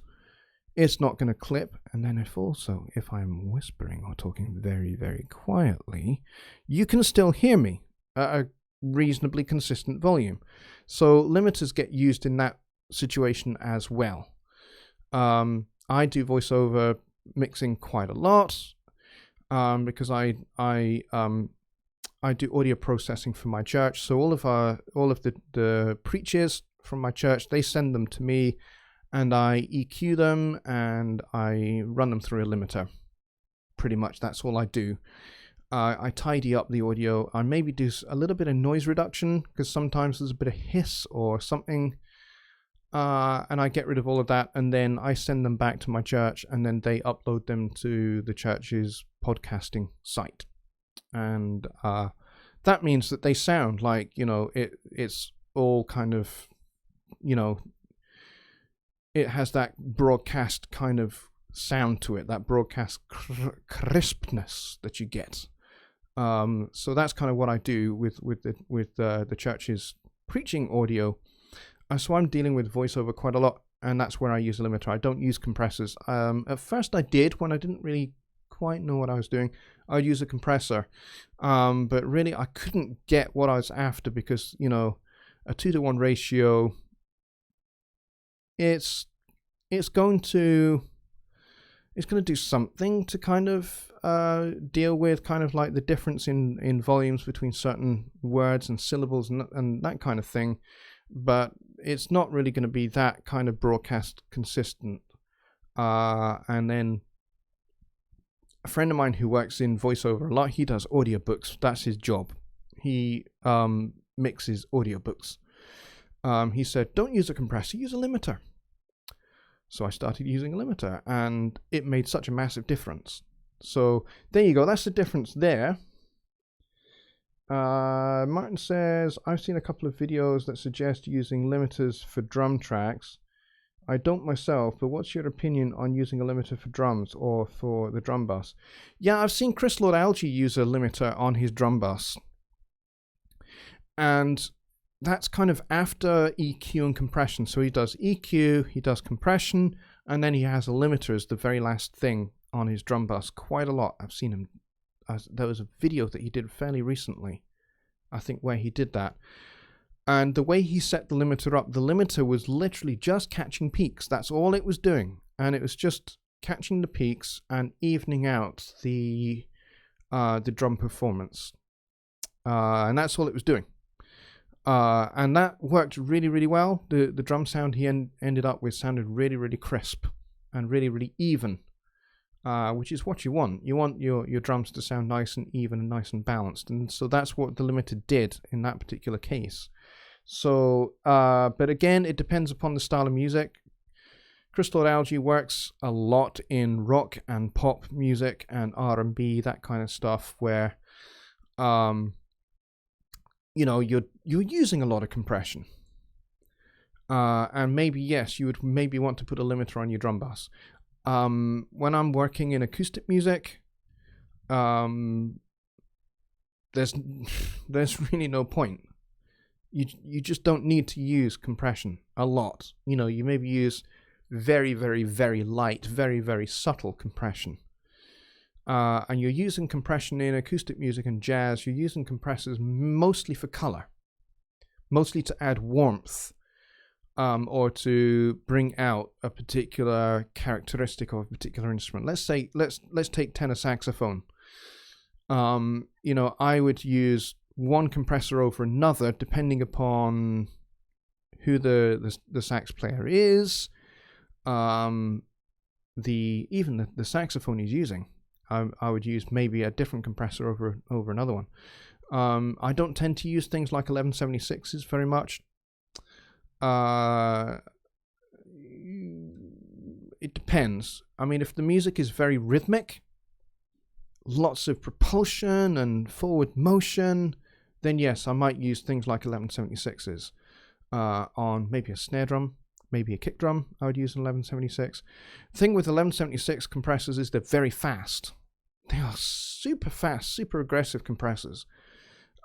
it's not going to clip. And then if I'm whispering or talking very, very quietly, you can still hear me at a reasonably consistent volume. So limiters get used in that situation as well. I do voiceover mixing quite a lot because I do audio processing for my church. So all of the preachers from my church, they send them to me and I EQ them and I run them through a limiter. Pretty much that's all I do. I tidy up the audio. I maybe do a little bit of noise reduction because sometimes there's a bit of hiss or something. And I get rid of all of that, and then I send them back to my church, and then they upload them to the church's podcasting site. And that means that they sound like, it's all kind of, it has that broadcast kind of sound to it, that broadcast crispness that you get. So that's kind of what I do with the church's preaching audio. So I'm dealing with voiceover quite a lot, and that's where I use a limiter. I don't use compressors. At first I did when I didn't really quite know what I was doing. I'd use a compressor, but really I couldn't get what I was after because, a 2-to-1 ratio, it's going to do something to kind of deal with kind of like the difference in volumes between certain words and syllables and that kind of thing. But it's not really going to be that kind of broadcast consistent. And then a friend of mine who works in voiceover a lot, he does audiobooks. That's his job. He mixes audiobooks. He said, don't use a compressor, use a limiter. So I started using a limiter, and it made such a massive difference. So there you go. That's the difference there. Martin says, I've seen a couple of videos that suggest using limiters for drum tracks. I don't myself, but what's your opinion on using a limiter for drums or for the drum bus? Yeah, I've seen Chris Lord Alge use a limiter on his drum bus. And that's kind of after EQ and compression. So he does EQ, he does compression, and then he has a limiter as the very last thing on his drum bus. Quite a lot. I've seen him. There was a video that he did fairly recently, I think, where he did that. And the way he set the limiter up, the limiter was literally just catching peaks. That's all it was doing. And it was just catching the peaks and evening out the drum performance. And that's all it was doing. And that worked really, really well. The drum sound he ended up with sounded really, really crisp and really, really even. Which is what you want. You want your drums to sound nice and even and nice and balanced. And so that's what the limiter did in that particular case. So, but again, it depends upon the style of music. Chris Lord Alge works a lot in rock and pop music and R&B, that kind of stuff, where, you're using a lot of compression. And maybe, yes, you would maybe want to put a limiter on your drum bus. When I'm working in acoustic music, there's really no point. You just don't need to use compression a lot. You maybe use very, very, very light, very, very subtle compression. And you're using compression in acoustic music and jazz. You're using compressors mostly for color, mostly to add warmth. Or to bring out a particular characteristic of a particular instrument. Let's take tenor saxophone. I would use one compressor over another depending upon who the sax player is, even the saxophone he's using. I would use maybe a different compressor over another one. I don't tend to use things like 1176s very much. It depends. I mean, if the music is very rhythmic, lots of propulsion and forward motion, then yes, I might use things like 1176s on maybe a snare drum, maybe a kick drum. I would use an 1176. The thing with 1176 compressors is they're very fast. They are super fast, super aggressive compressors.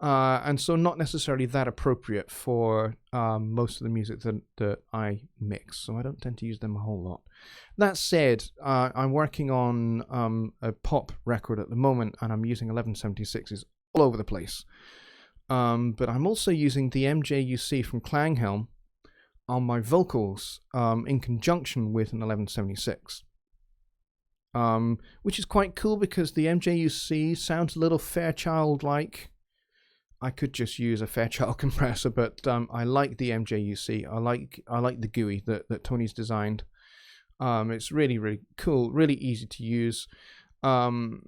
And so not necessarily that appropriate for most of the music that I mix. So I don't tend to use them a whole lot. That said, I'm working on a pop record at the moment, and I'm using 1176s all over the place. But I'm also using the MJUC from Klanghelm on my vocals in conjunction with an 1176. Which is quite cool because the MJUC sounds a little Fairchild-like. I could just use a Fairchild compressor, but I like the MJUC. I like the GUI that Tony's designed. It's really, really cool, really easy to use. And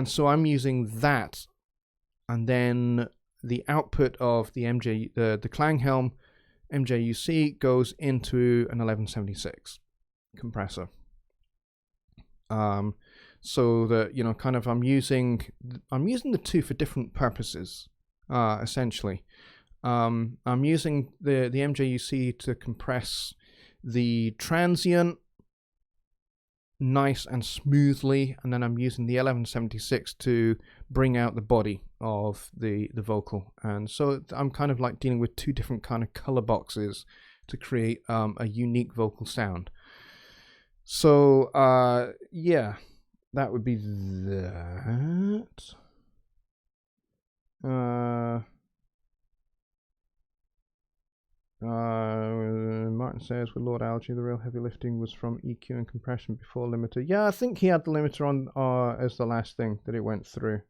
so I'm using that, and then the output of the the Klanghelm MJUC goes into an 1176 compressor. So that kind of I'm using the two for different purposes. Essentially, I'm using the MJUC to compress the transient nice and smoothly, and then I'm using the 1176 to bring out the body of the vocal. And so I'm kind of like dealing with two different kind of color boxes to create a unique vocal sound. So yeah, that would be that. Martin says with Lord Alge, the real heavy lifting was from EQ and compression before limiter. Yeah, I think he had the limiter on as the last thing that it went through.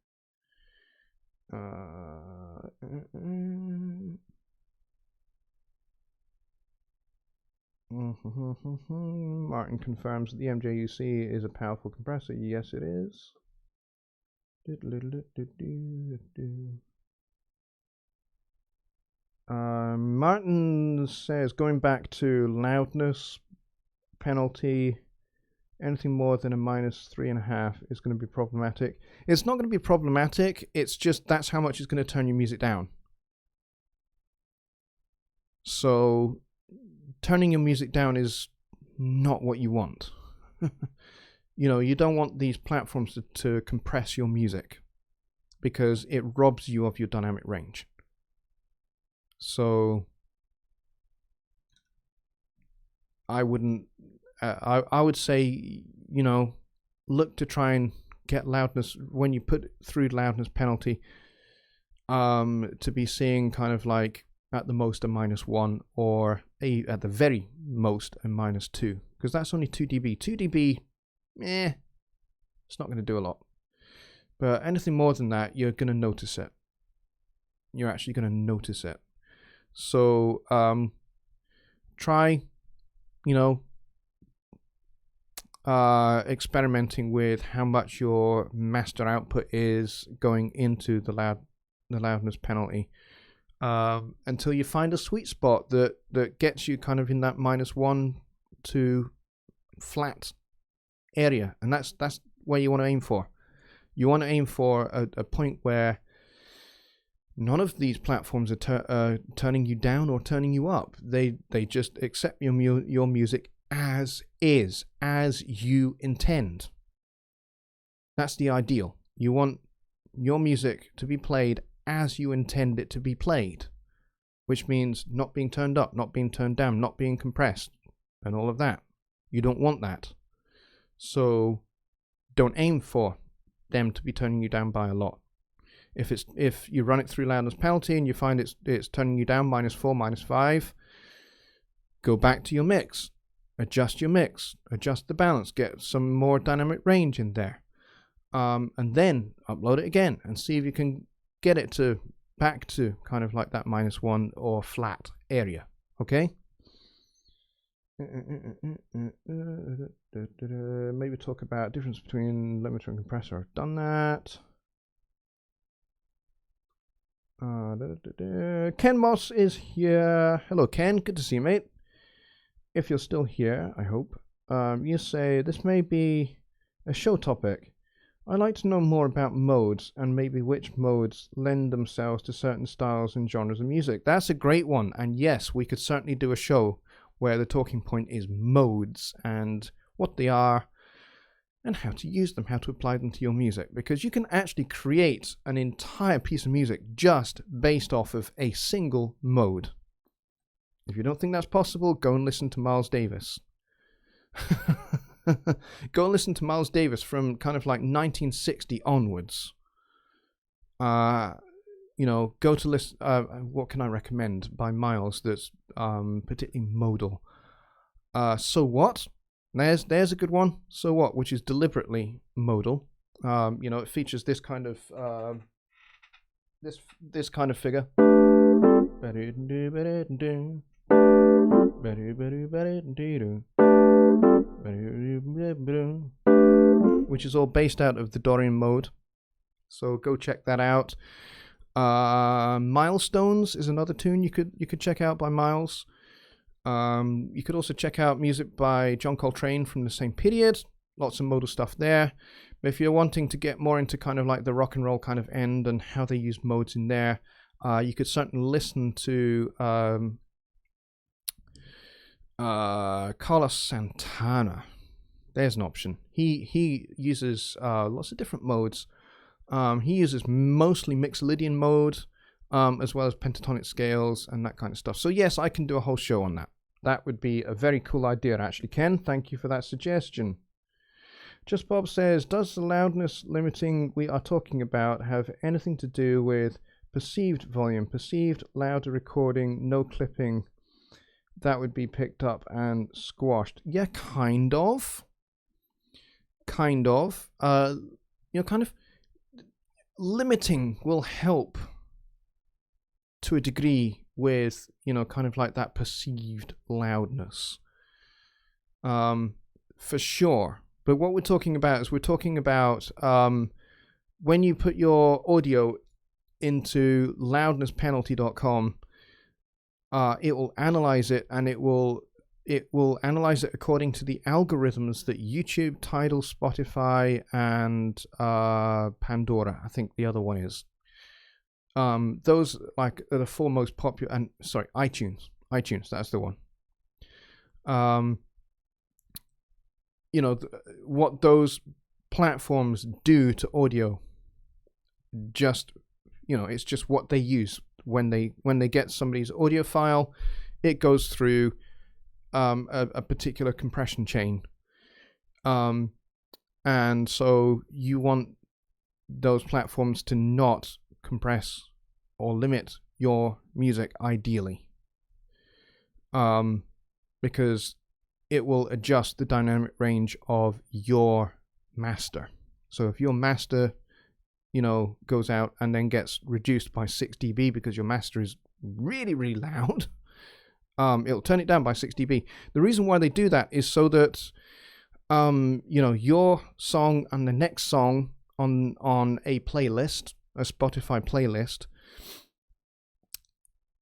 Martin confirms that the MJUC is a powerful compressor. Yes, it is. Martin says, going back to loudness, penalty. Anything more than a -3.5 is going to be problematic. It's not going to be problematic. It's just that's how much it's going to turn your music down. So turning your music down is not what you want. You know, you don't want these platforms to compress your music because it robs you of your dynamic range. So I wouldn't. I would say, you know, look to try and get loudness when you put through loudness penalty. To be seeing kind of like at the most a -1 or at the very most a -2, because that's only 2 dB. 2 dB, it's not going to do a lot. But anything more than that, you're going to notice it. You're actually going to notice it. So try, you know, experimenting with how much your master output is going into the loudness penalty, until you find a sweet spot that gets you kind of in that -1 to flat area, and that's where you want to aim for. You want to aim for a point where none of these platforms are turning you down or turning you up. They just accept your music as is, as you intend. That's the ideal. You want your music to be played as you intend it to be played, which means not being turned up, not being turned down, not being compressed, and all of that. You don't want that. So don't aim for them to be turning you down by a lot. If you run it through loudness penalty and you find it's turning you down -4, -5, go back to your mix. Adjust your mix, adjust the balance, get some more dynamic range in there, and then upload it again and see if you can get it back to kind of like that -1 or flat area. Okay. Maybe talk about difference between limiter and compressor. I've done that. Ken Moss is here. Hello, Ken. Good to see you, mate. If you're still here, I hope. You say, this may be a show topic. I'd like to know more about modes and maybe which modes lend themselves to certain styles and genres of music. That's a great one. And yes, we could certainly do a show where the talking point is modes and what they are and how to use them, how to apply them to your music. Because you can actually create an entire piece of music just based off of a single mode. If you don't think that's possible, go and listen to Miles Davis. Go and listen to Miles Davis from kind of like 1960 onwards. You know, go to listen. What can I recommend by Miles that's particularly modal? So What? There's a good one. So What, which is deliberately modal. You know, it features this kind of this kind of figure. Which is all based out of the Dorian mode. So go check that out. Milestones is another tune you could check out by Miles. You could also check out music by John Coltrane from the same period. Lots of modal stuff there. But if you're wanting to get more into kind of like the rock and roll kind of end and how they use modes in there, you could certainly listen to Carlos Santana. There's an option. He uses lots of different modes. He uses mostly Mixolydian mode, as well as pentatonic scales and that kind of stuff. So yes, I can do a whole show on that. That would be a very cool idea, actually, Ken. Thank you for that suggestion. Just Bob says, does the loudness limiting we are talking about have anything to do with perceived volume, perceived louder recording, no clipping? That would be picked up and squashed. Yeah, kind of. Kind of. You know, kind of limiting will help to a degree with, you know, kind of like that perceived loudness. For sure. But what we're talking about is we're talking about when you put your audio into loudnesspenalty.com, it will analyze it and it will it will analyze it according to the algorithms that YouTube, Tidal, Spotify, and Pandora, I think the other one is. Those like are the four most popular, and sorry, iTunes, that's the one. What those platforms do to audio, just it's just what they use when they get somebody's audio file. It goes through a particular compression chain, and so you want those platforms to not compress or limit your music ideally, because it will adjust the dynamic range of your master. So if your master goes out and then gets reduced by 6 dB because your master is really, really loud, it'll turn it down by 6 dB. The reason why they do that is so that your song and the next song on a playlist, a Spotify playlist,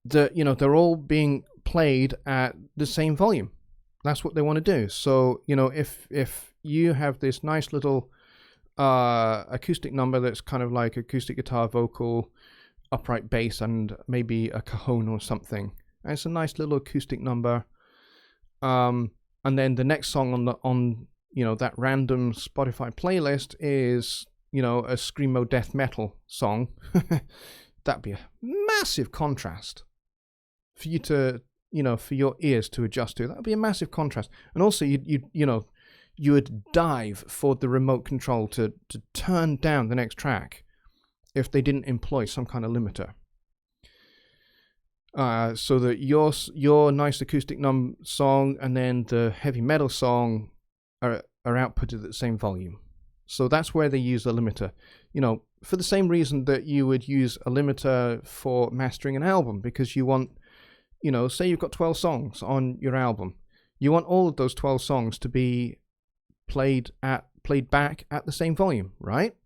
they're all being played at the same volume. That's what they want to do. So if you have this nice little acoustic number that's kind of like acoustic guitar, vocal, upright bass, and maybe a cajon or something, and it's a nice little acoustic number, and then the next song on that random Spotify playlist is a screamo death metal song. That'd be a massive contrast for you to for your ears to adjust to. That'd be a massive contrast. And also you would dive for the remote control to turn down the next track if they didn't employ some kind of limiter, so that your nice acoustic song and then the heavy metal song are outputted at the same volume. So that's where they use a limiter, for the same reason that you would use a limiter for mastering an album, because you want, say you've got 12 songs on your album, you want all of those 12 songs to be played back at the same volume, right?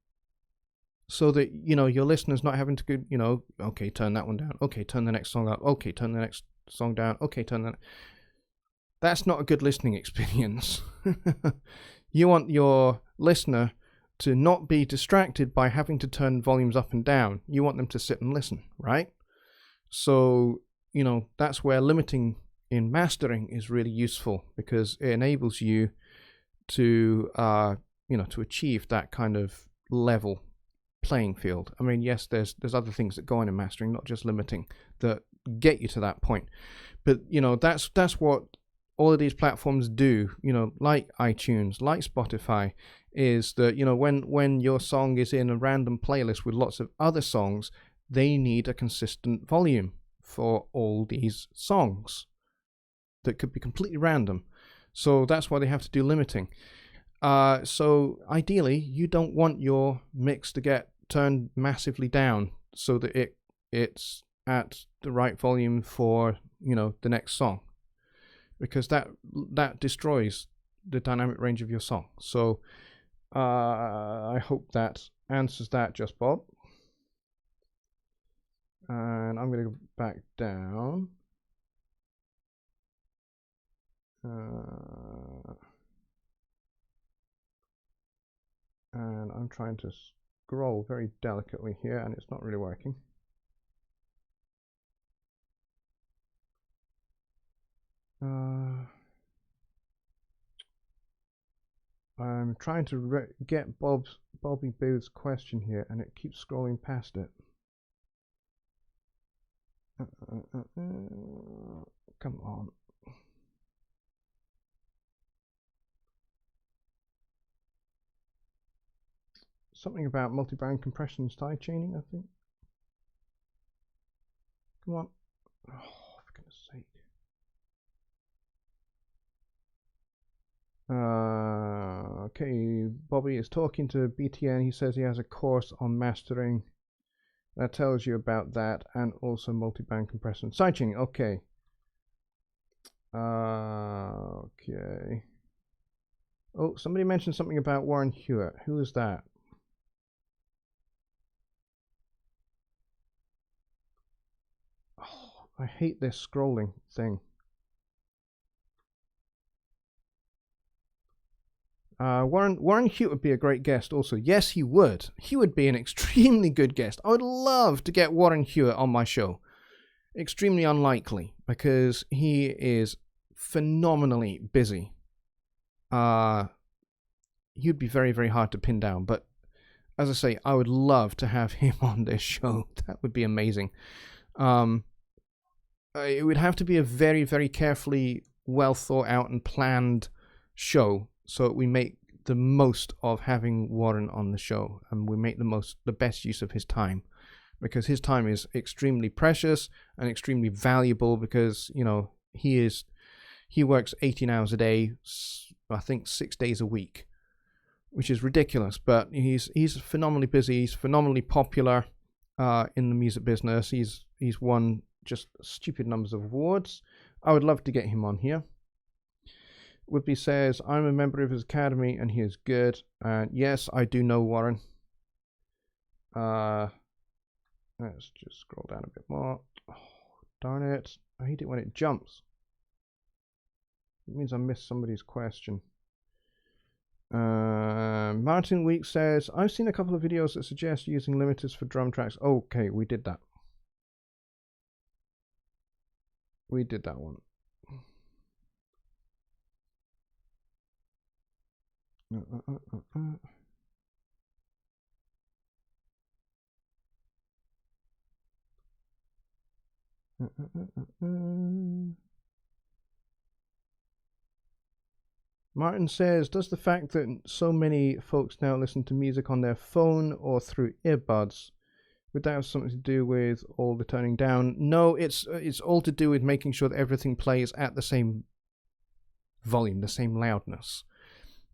So that your listener's not having to go, okay, turn that one down, okay, turn the next song up, okay, turn the next song down, okay, turn that. That's not a good listening experience. You want your listener to not be distracted by having to turn volumes up and down. You want them to sit and listen, right? So that's where limiting in mastering is really useful, because it enables you to to achieve that kind of level playing field. I mean, yes, there's other things that go on in mastering, not just limiting, that get you to that point. But that's what all of these platforms do. Like iTunes, like Spotify, is that when your song is in a random playlist with lots of other songs, they need a consistent volume for all these songs that could be completely random. So that's why they have to do limiting. So ideally, you don't want your mix to get turned massively down so that it's at the right volume for the next song, because that destroys the dynamic range of your song. So I hope that answers that, Just Bob. And I'm going to go back down. And I'm trying to scroll very delicately here, and it's not really working. I'm trying to get Bobby Booth's question here, and it keeps scrolling past it. Come on. Something about multi-band compression side chaining, I think. Come on. Oh, for goodness sake. Okay, Bobby is talking to BTN. He says he has a course on mastering. That tells you about that, and also multi-band compression side chaining. Okay. Okay. Oh, somebody mentioned something about Warren Hewitt. Who is that? Oh, I hate this scrolling thing. Warren Hewitt would be a great guest also. Yes, he would. He would be an extremely good guest. I would love to get Warren Hewitt on my show. Extremely unlikely because he is phenomenally busy. He'd be very, very hard to pin down. But as I say, I would love to have him on this show. That would be amazing. It would have to be a very, very carefully well thought out and planned show, so we make the most of having Warren on the show, and we make the best use of his time, because his time is extremely precious and extremely valuable, because he works 18 hours a day, I think 6 days a week, which is ridiculous, but he's phenomenally busy. He's phenomenally popular in the music business. He's won just stupid numbers of awards. I would love to get him on here. Whippy says, I'm a member of his academy and he is good. And yes, I do know Warren. Let's just scroll down a bit more. Oh, darn it. I hate it when it jumps. It means I missed somebody's question. Martin Week says, I've seen a couple of videos that suggest using limiters for drum tracks. Okay, we did that. We did that one. Martin says, does the fact that so many folks now listen to music on their phone or through earbuds, would that have something to do with all the turning down? No, it's all to do with making sure that everything plays at the same volume, the same loudness.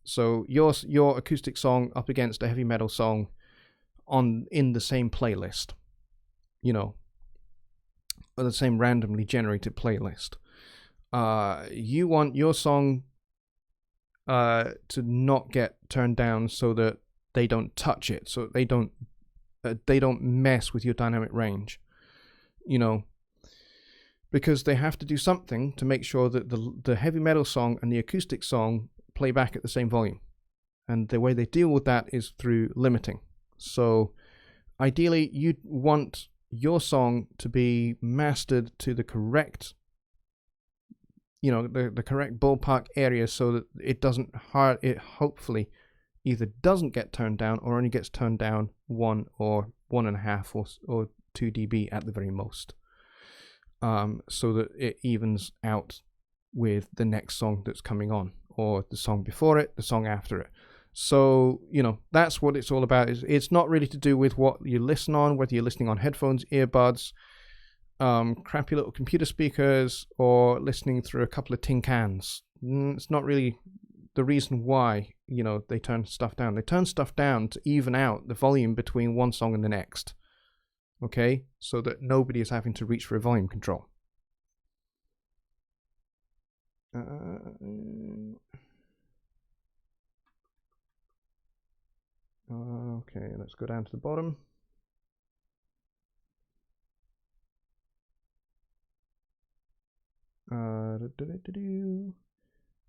So your acoustic song up against a heavy metal song in the same playlist, or the same randomly generated playlist. You want your song to not get turned down so that they don't touch it, so they don't mess with your dynamic range, because they have to do something to make sure that the heavy metal song and the acoustic song play back at the same volume. And the way they deal with that is through limiting. So ideally, you'd want your song to be mastered to the correct, the correct ballpark area, so that it hopefully either doesn't get turned down or only gets turned down 1 or 1.5 or 2 dB at the very most, so that it evens out with the next song that's coming on, or the song before it, the song after it. So, that's what it's all about. It's not really to do with what you listen on, whether you're listening on headphones, earbuds, crappy little computer speakers, or listening through a couple of tin cans. It's not really the reason why, they turn stuff down. They turn stuff down to even out the volume between one song and the next. Okay? So that nobody is having to reach for a volume control. Okay, let's go down to the bottom.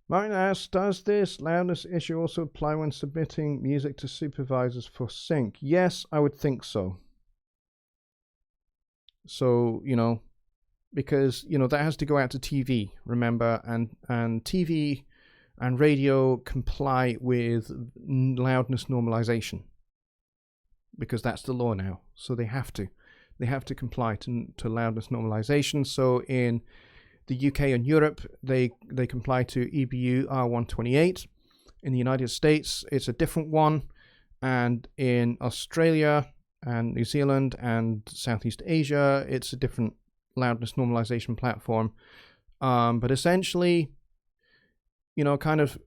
Martin asks, does this loudness issue also apply when submitting music to supervisors for sync? Yes, I would think so. So, because, that has to go out to TV, remember, and TV and radio comply with loudness normalization, because that's the law now. So they have to comply to loudness normalization. So in the UK and Europe, they comply to EBU R128. In the United States, it's a different one, and in Australia and New Zealand and Southeast Asia, it's a different loudness normalization platform. But essentially, the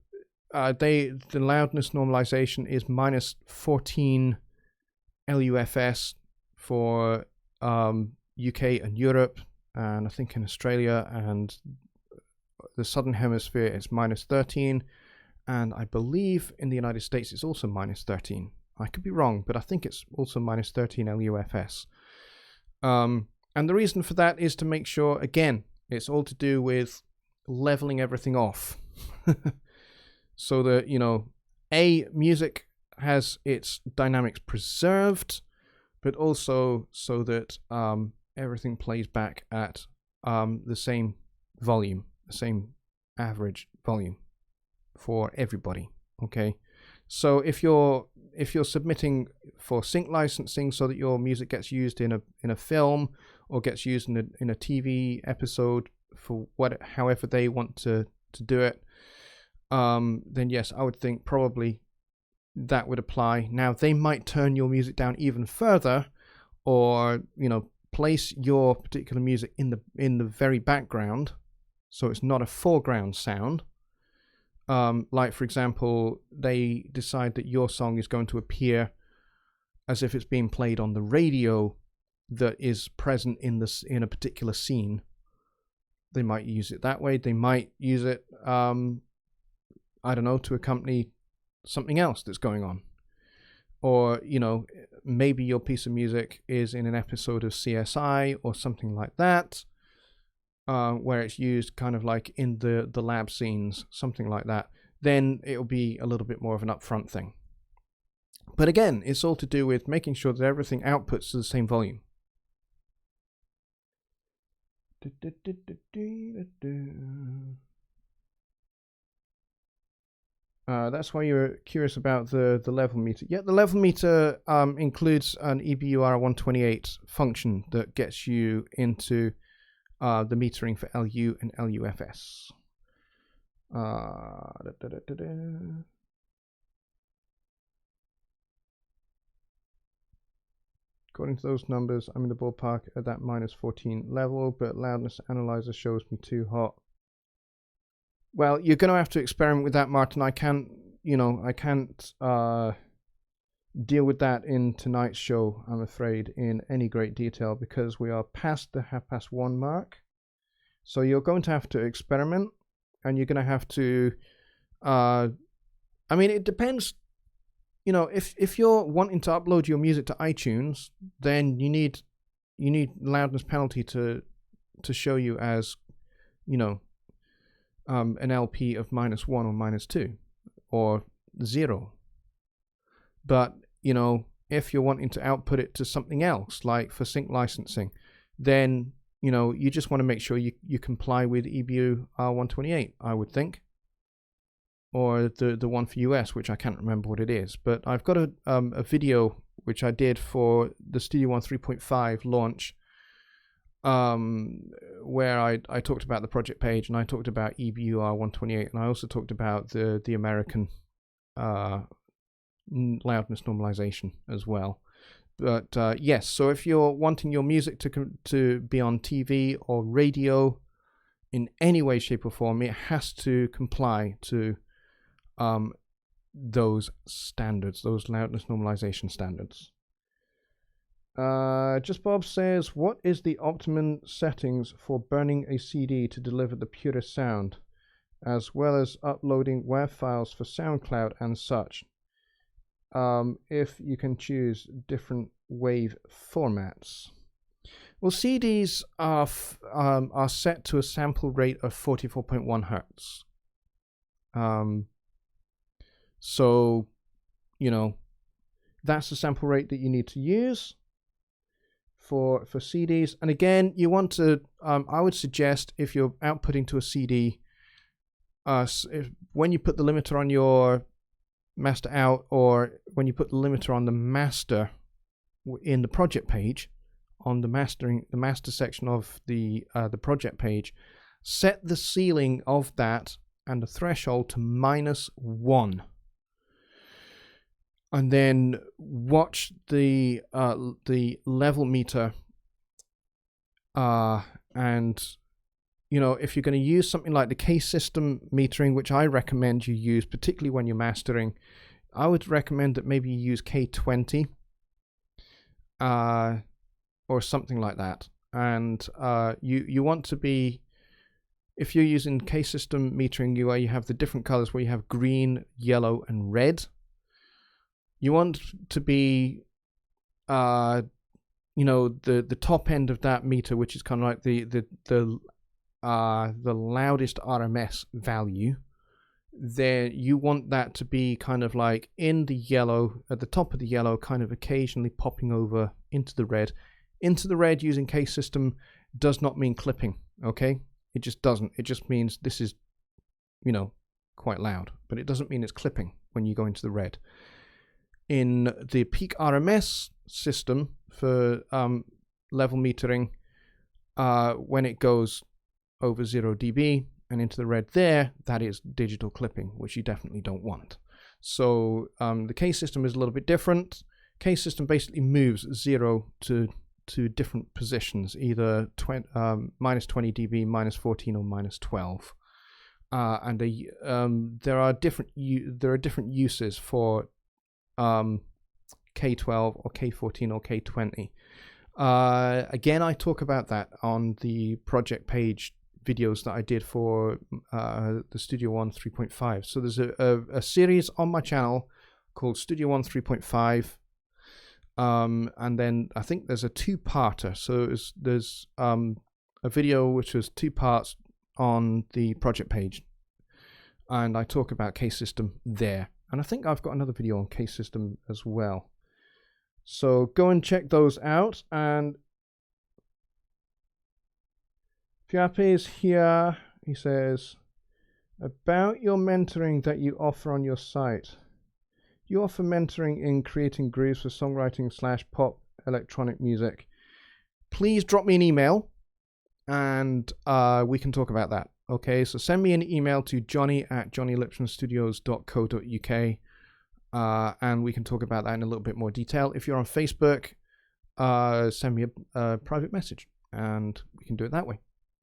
loudness normalization is minus 14 LUFS for UK and Europe, and I think in Australia and the Southern Hemisphere it's minus 13, and I believe in the United States it's also minus 13. I could be wrong, but I think it's also minus 13 LUFS. And the reason for that is to make sure, again, it's all to do with leveling everything off. So that, music has its dynamics preserved, but also so that everything plays back at the same volume, the same average volume for everybody. Okay, so if you're submitting for sync licensing so that your music gets used in a film or gets used in a TV episode for however they want to do it, then yes, I would think probably that would apply. Now they might turn your music down even further, or place your particular music in the very background, so it's not a foreground sound. Like for example, they decide that your song is going to appear as if it's being played on the radio that is present in a particular scene. They might use it that way. They might use it, I don't know, to accompany something else that's going on. Or, maybe your piece of music is in an episode of CSI or something like that, where it's used kind of like in the lab scenes, something like that. Then it'll be a little bit more of an upfront thing. But again, it's all to do with making sure that everything outputs to the same volume. That's why you're curious about the level meter. Yeah, the level meter includes an EBUR128 function that gets you into the metering for LU and LUFS. According to those numbers, I'm in the ballpark at that -14 level, but loudness analyzer shows me too hot. Well, you're going to have to experiment with that, Martin. I can't deal with that in tonight's show, I'm afraid, in any great detail, because we are past the 1:30 mark. So you're going to have to experiment, and you're going to have to, it depends. If you're wanting to upload your music to iTunes, then you need loudness penalty to show you as, an LP of -1 or -2 or 0. But, if you're wanting to output it to something else, like for sync licensing, then, you just want to make sure you comply with EBU R128, I would think. Or the one for US, which I can't remember what it is. But I've got a video which I did for the Studio One 3.5 launch, where I talked about the project page, and I talked about EBU R128, and I also talked about the American loudness normalization as well. But yes, so if you're wanting your music to be on TV or radio in any way, shape, or form, it has to comply to those standards, those loudness normalization standards. Just Bob says, what is the optimum settings for burning a CD to deliver the purest sound, as well as uploading WAV files for SoundCloud and such? If you can choose different wave formats. Well, CDs are set to a sample rate of 44.1 hertz. So, that's the sample rate that you need to use for CDs. And again, you want to, I would suggest, if you're outputting to a CD, when you put the limiter on your master out, or when you put the limiter on the master in the project page, on the master section of the project page, set the ceiling of that and the threshold to -1. And then watch the level meter, and if you're going to use something like the case system metering, which I recommend you use, particularly when you're mastering, I would recommend that maybe you use K20 or something like that. And you want to be, if you're using case system metering, where you have the different colors, where you have green, yellow, and red. You want to be, the top end of that meter, which is kind of like the loudest RMS value, then you want that to be kind of like in the yellow, at the top of the yellow, kind of occasionally popping over into the red. Into the red using case system does not mean clipping, okay? It just doesn't. It just means this is, you know, quite loud, but it doesn't mean it's clipping when you go into the red. In the peak RMS system for level metering, when it goes over 0 dB and into the red there, that is digital clipping, which you definitely don't want. So the case system is a little bit different. Case system basically moves 0 to different positions, either minus 20 dB, minus 14, or minus 12. And there are different uses for K12 or K14 or K20. Again, I talk about that on the project page videos that I did for the Studio One 3.5. So there's a series on my channel called Studio One 3.5. And then I think there's a two-parter. So there's a video which was 2 parts on the project page, and I talk about case system there. And I think I've got another video on case system as well. So go and check those out. And Fiape is here. He says, about your mentoring that you offer on your site. You offer mentoring in creating grooves for songwriting / pop electronic music. Please drop me an email and we can talk about that. Okay, so send me an email to johnny@johnnylipshamstudios.co.uk and we can talk about that in a little bit more detail. If you're on Facebook, send me a private message and we can do it that way.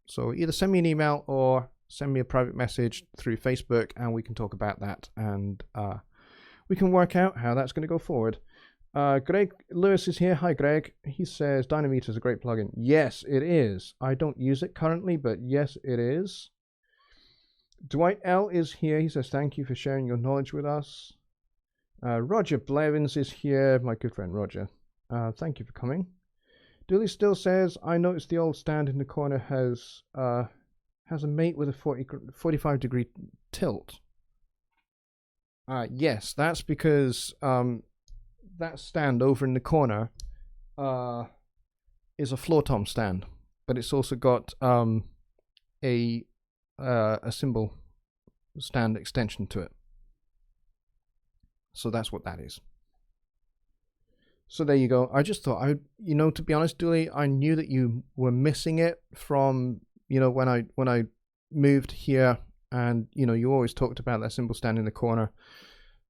So either send me an email or send me a private message through Facebook and we can talk about that, and we can work out how that's going to go forward. Greg Lewis is here. Hi, Greg. He says Dynameter is a great plugin. Yes, it is. I don't use it currently, but yes, it is. Dwight L is here. He says thank you for sharing your knowledge with us. Roger Blevins is here. My good friend Roger. Thank you for coming. Dooley still says, I noticed the old stand in the corner has a mate with a 45 degree tilt. Yes, that's because that stand over in the corner is a floor tom stand, but it's also got a cymbal stand extension to it. So that's what that is. So there you go. I just thought to be honest, Dooley, I knew that you were missing it from, when I moved here, and you always talked about that cymbal stand in the corner.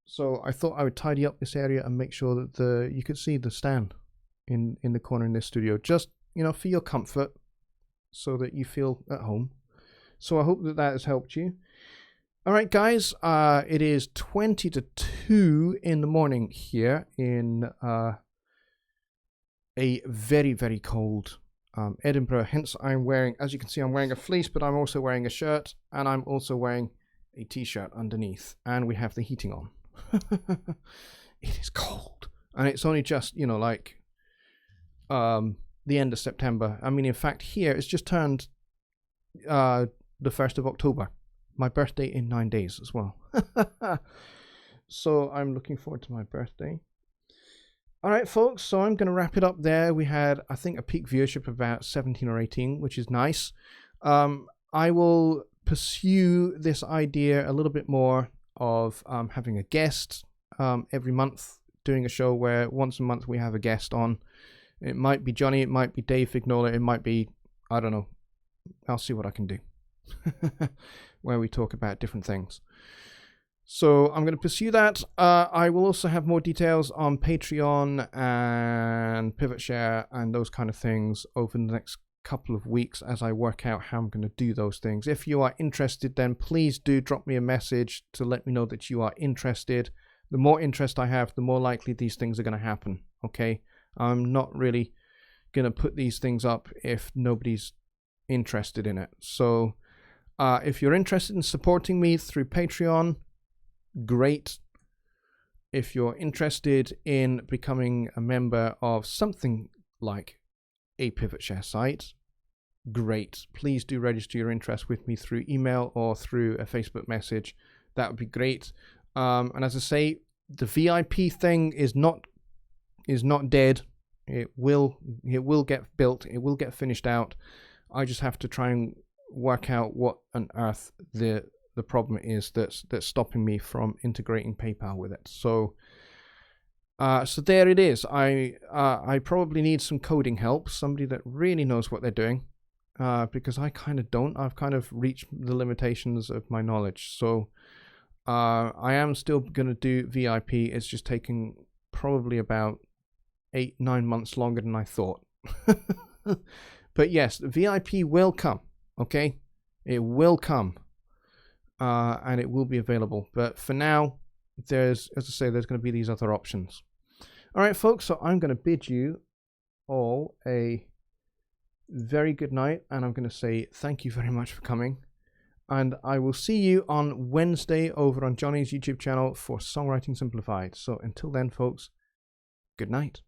So I thought I would tidy up this area and make sure that you could see the stand in the corner in this studio, just for your comfort, so that you feel at home. So I hope that has helped you. All right, guys, it is 20 to 2 in the morning here in a very, very cold Edinburgh. Hence, as you can see, I'm wearing a fleece, but I'm also wearing a shirt, and I'm also wearing a t-shirt underneath, and we have the heating on. It is cold, and it's only just the end of September. I mean, in fact, here it's just turned the 1st of October, my birthday in 9 days as well. So I'm looking forward to my birthday. All right, folks, so I'm going to wrap it up there. We had, I think, a peak viewership of about 17 or 18, which is nice. I will pursue this idea a little bit more of having a guest every month, doing a show where once a month we have a guest on. It might be Johnny, it might be Dave Vignola, it might be, I don't know. I'll see what I can do. Where we talk about different things. So I'm going to pursue that. I will also have more details on Patreon and PivotShare and those kind of things over the next couple of weeks as I work out how I'm going to do those things. If you are interested, then please do drop me a message to let me know that you are interested. The more interest I have, the more likely these things are going to happen. Okay? I'm not really going to put these things up if nobody's interested in it. So if you're interested in supporting me through Patreon, great. If you're interested in becoming a member of something like a PivotShare site, great. Please do register your interest with me through email or through a Facebook message. that would be great. And as I say, the VIP thing is not dead. It will get built. It will get finished out. I just have to try and work out what on earth the problem is that's stopping me from integrating PayPal with it. So there it is. I probably need some coding help, somebody that really knows what they're doing, because I kind of don't. I've kind of reached the limitations of my knowledge. So I am still going to do VIP. It's just taking probably about 8-9 months longer than I thought. But yes, VIP will come. Okay, it will come, and it will be available. But for now, as I say, there's going to be these other options. All right, folks. So I'm going to bid you all a very good night, and I'm going to say thank you very much for coming. And I will see you on Wednesday over on Jonny's YouTube channel for Songwriting Simplified. So until then, folks, good night.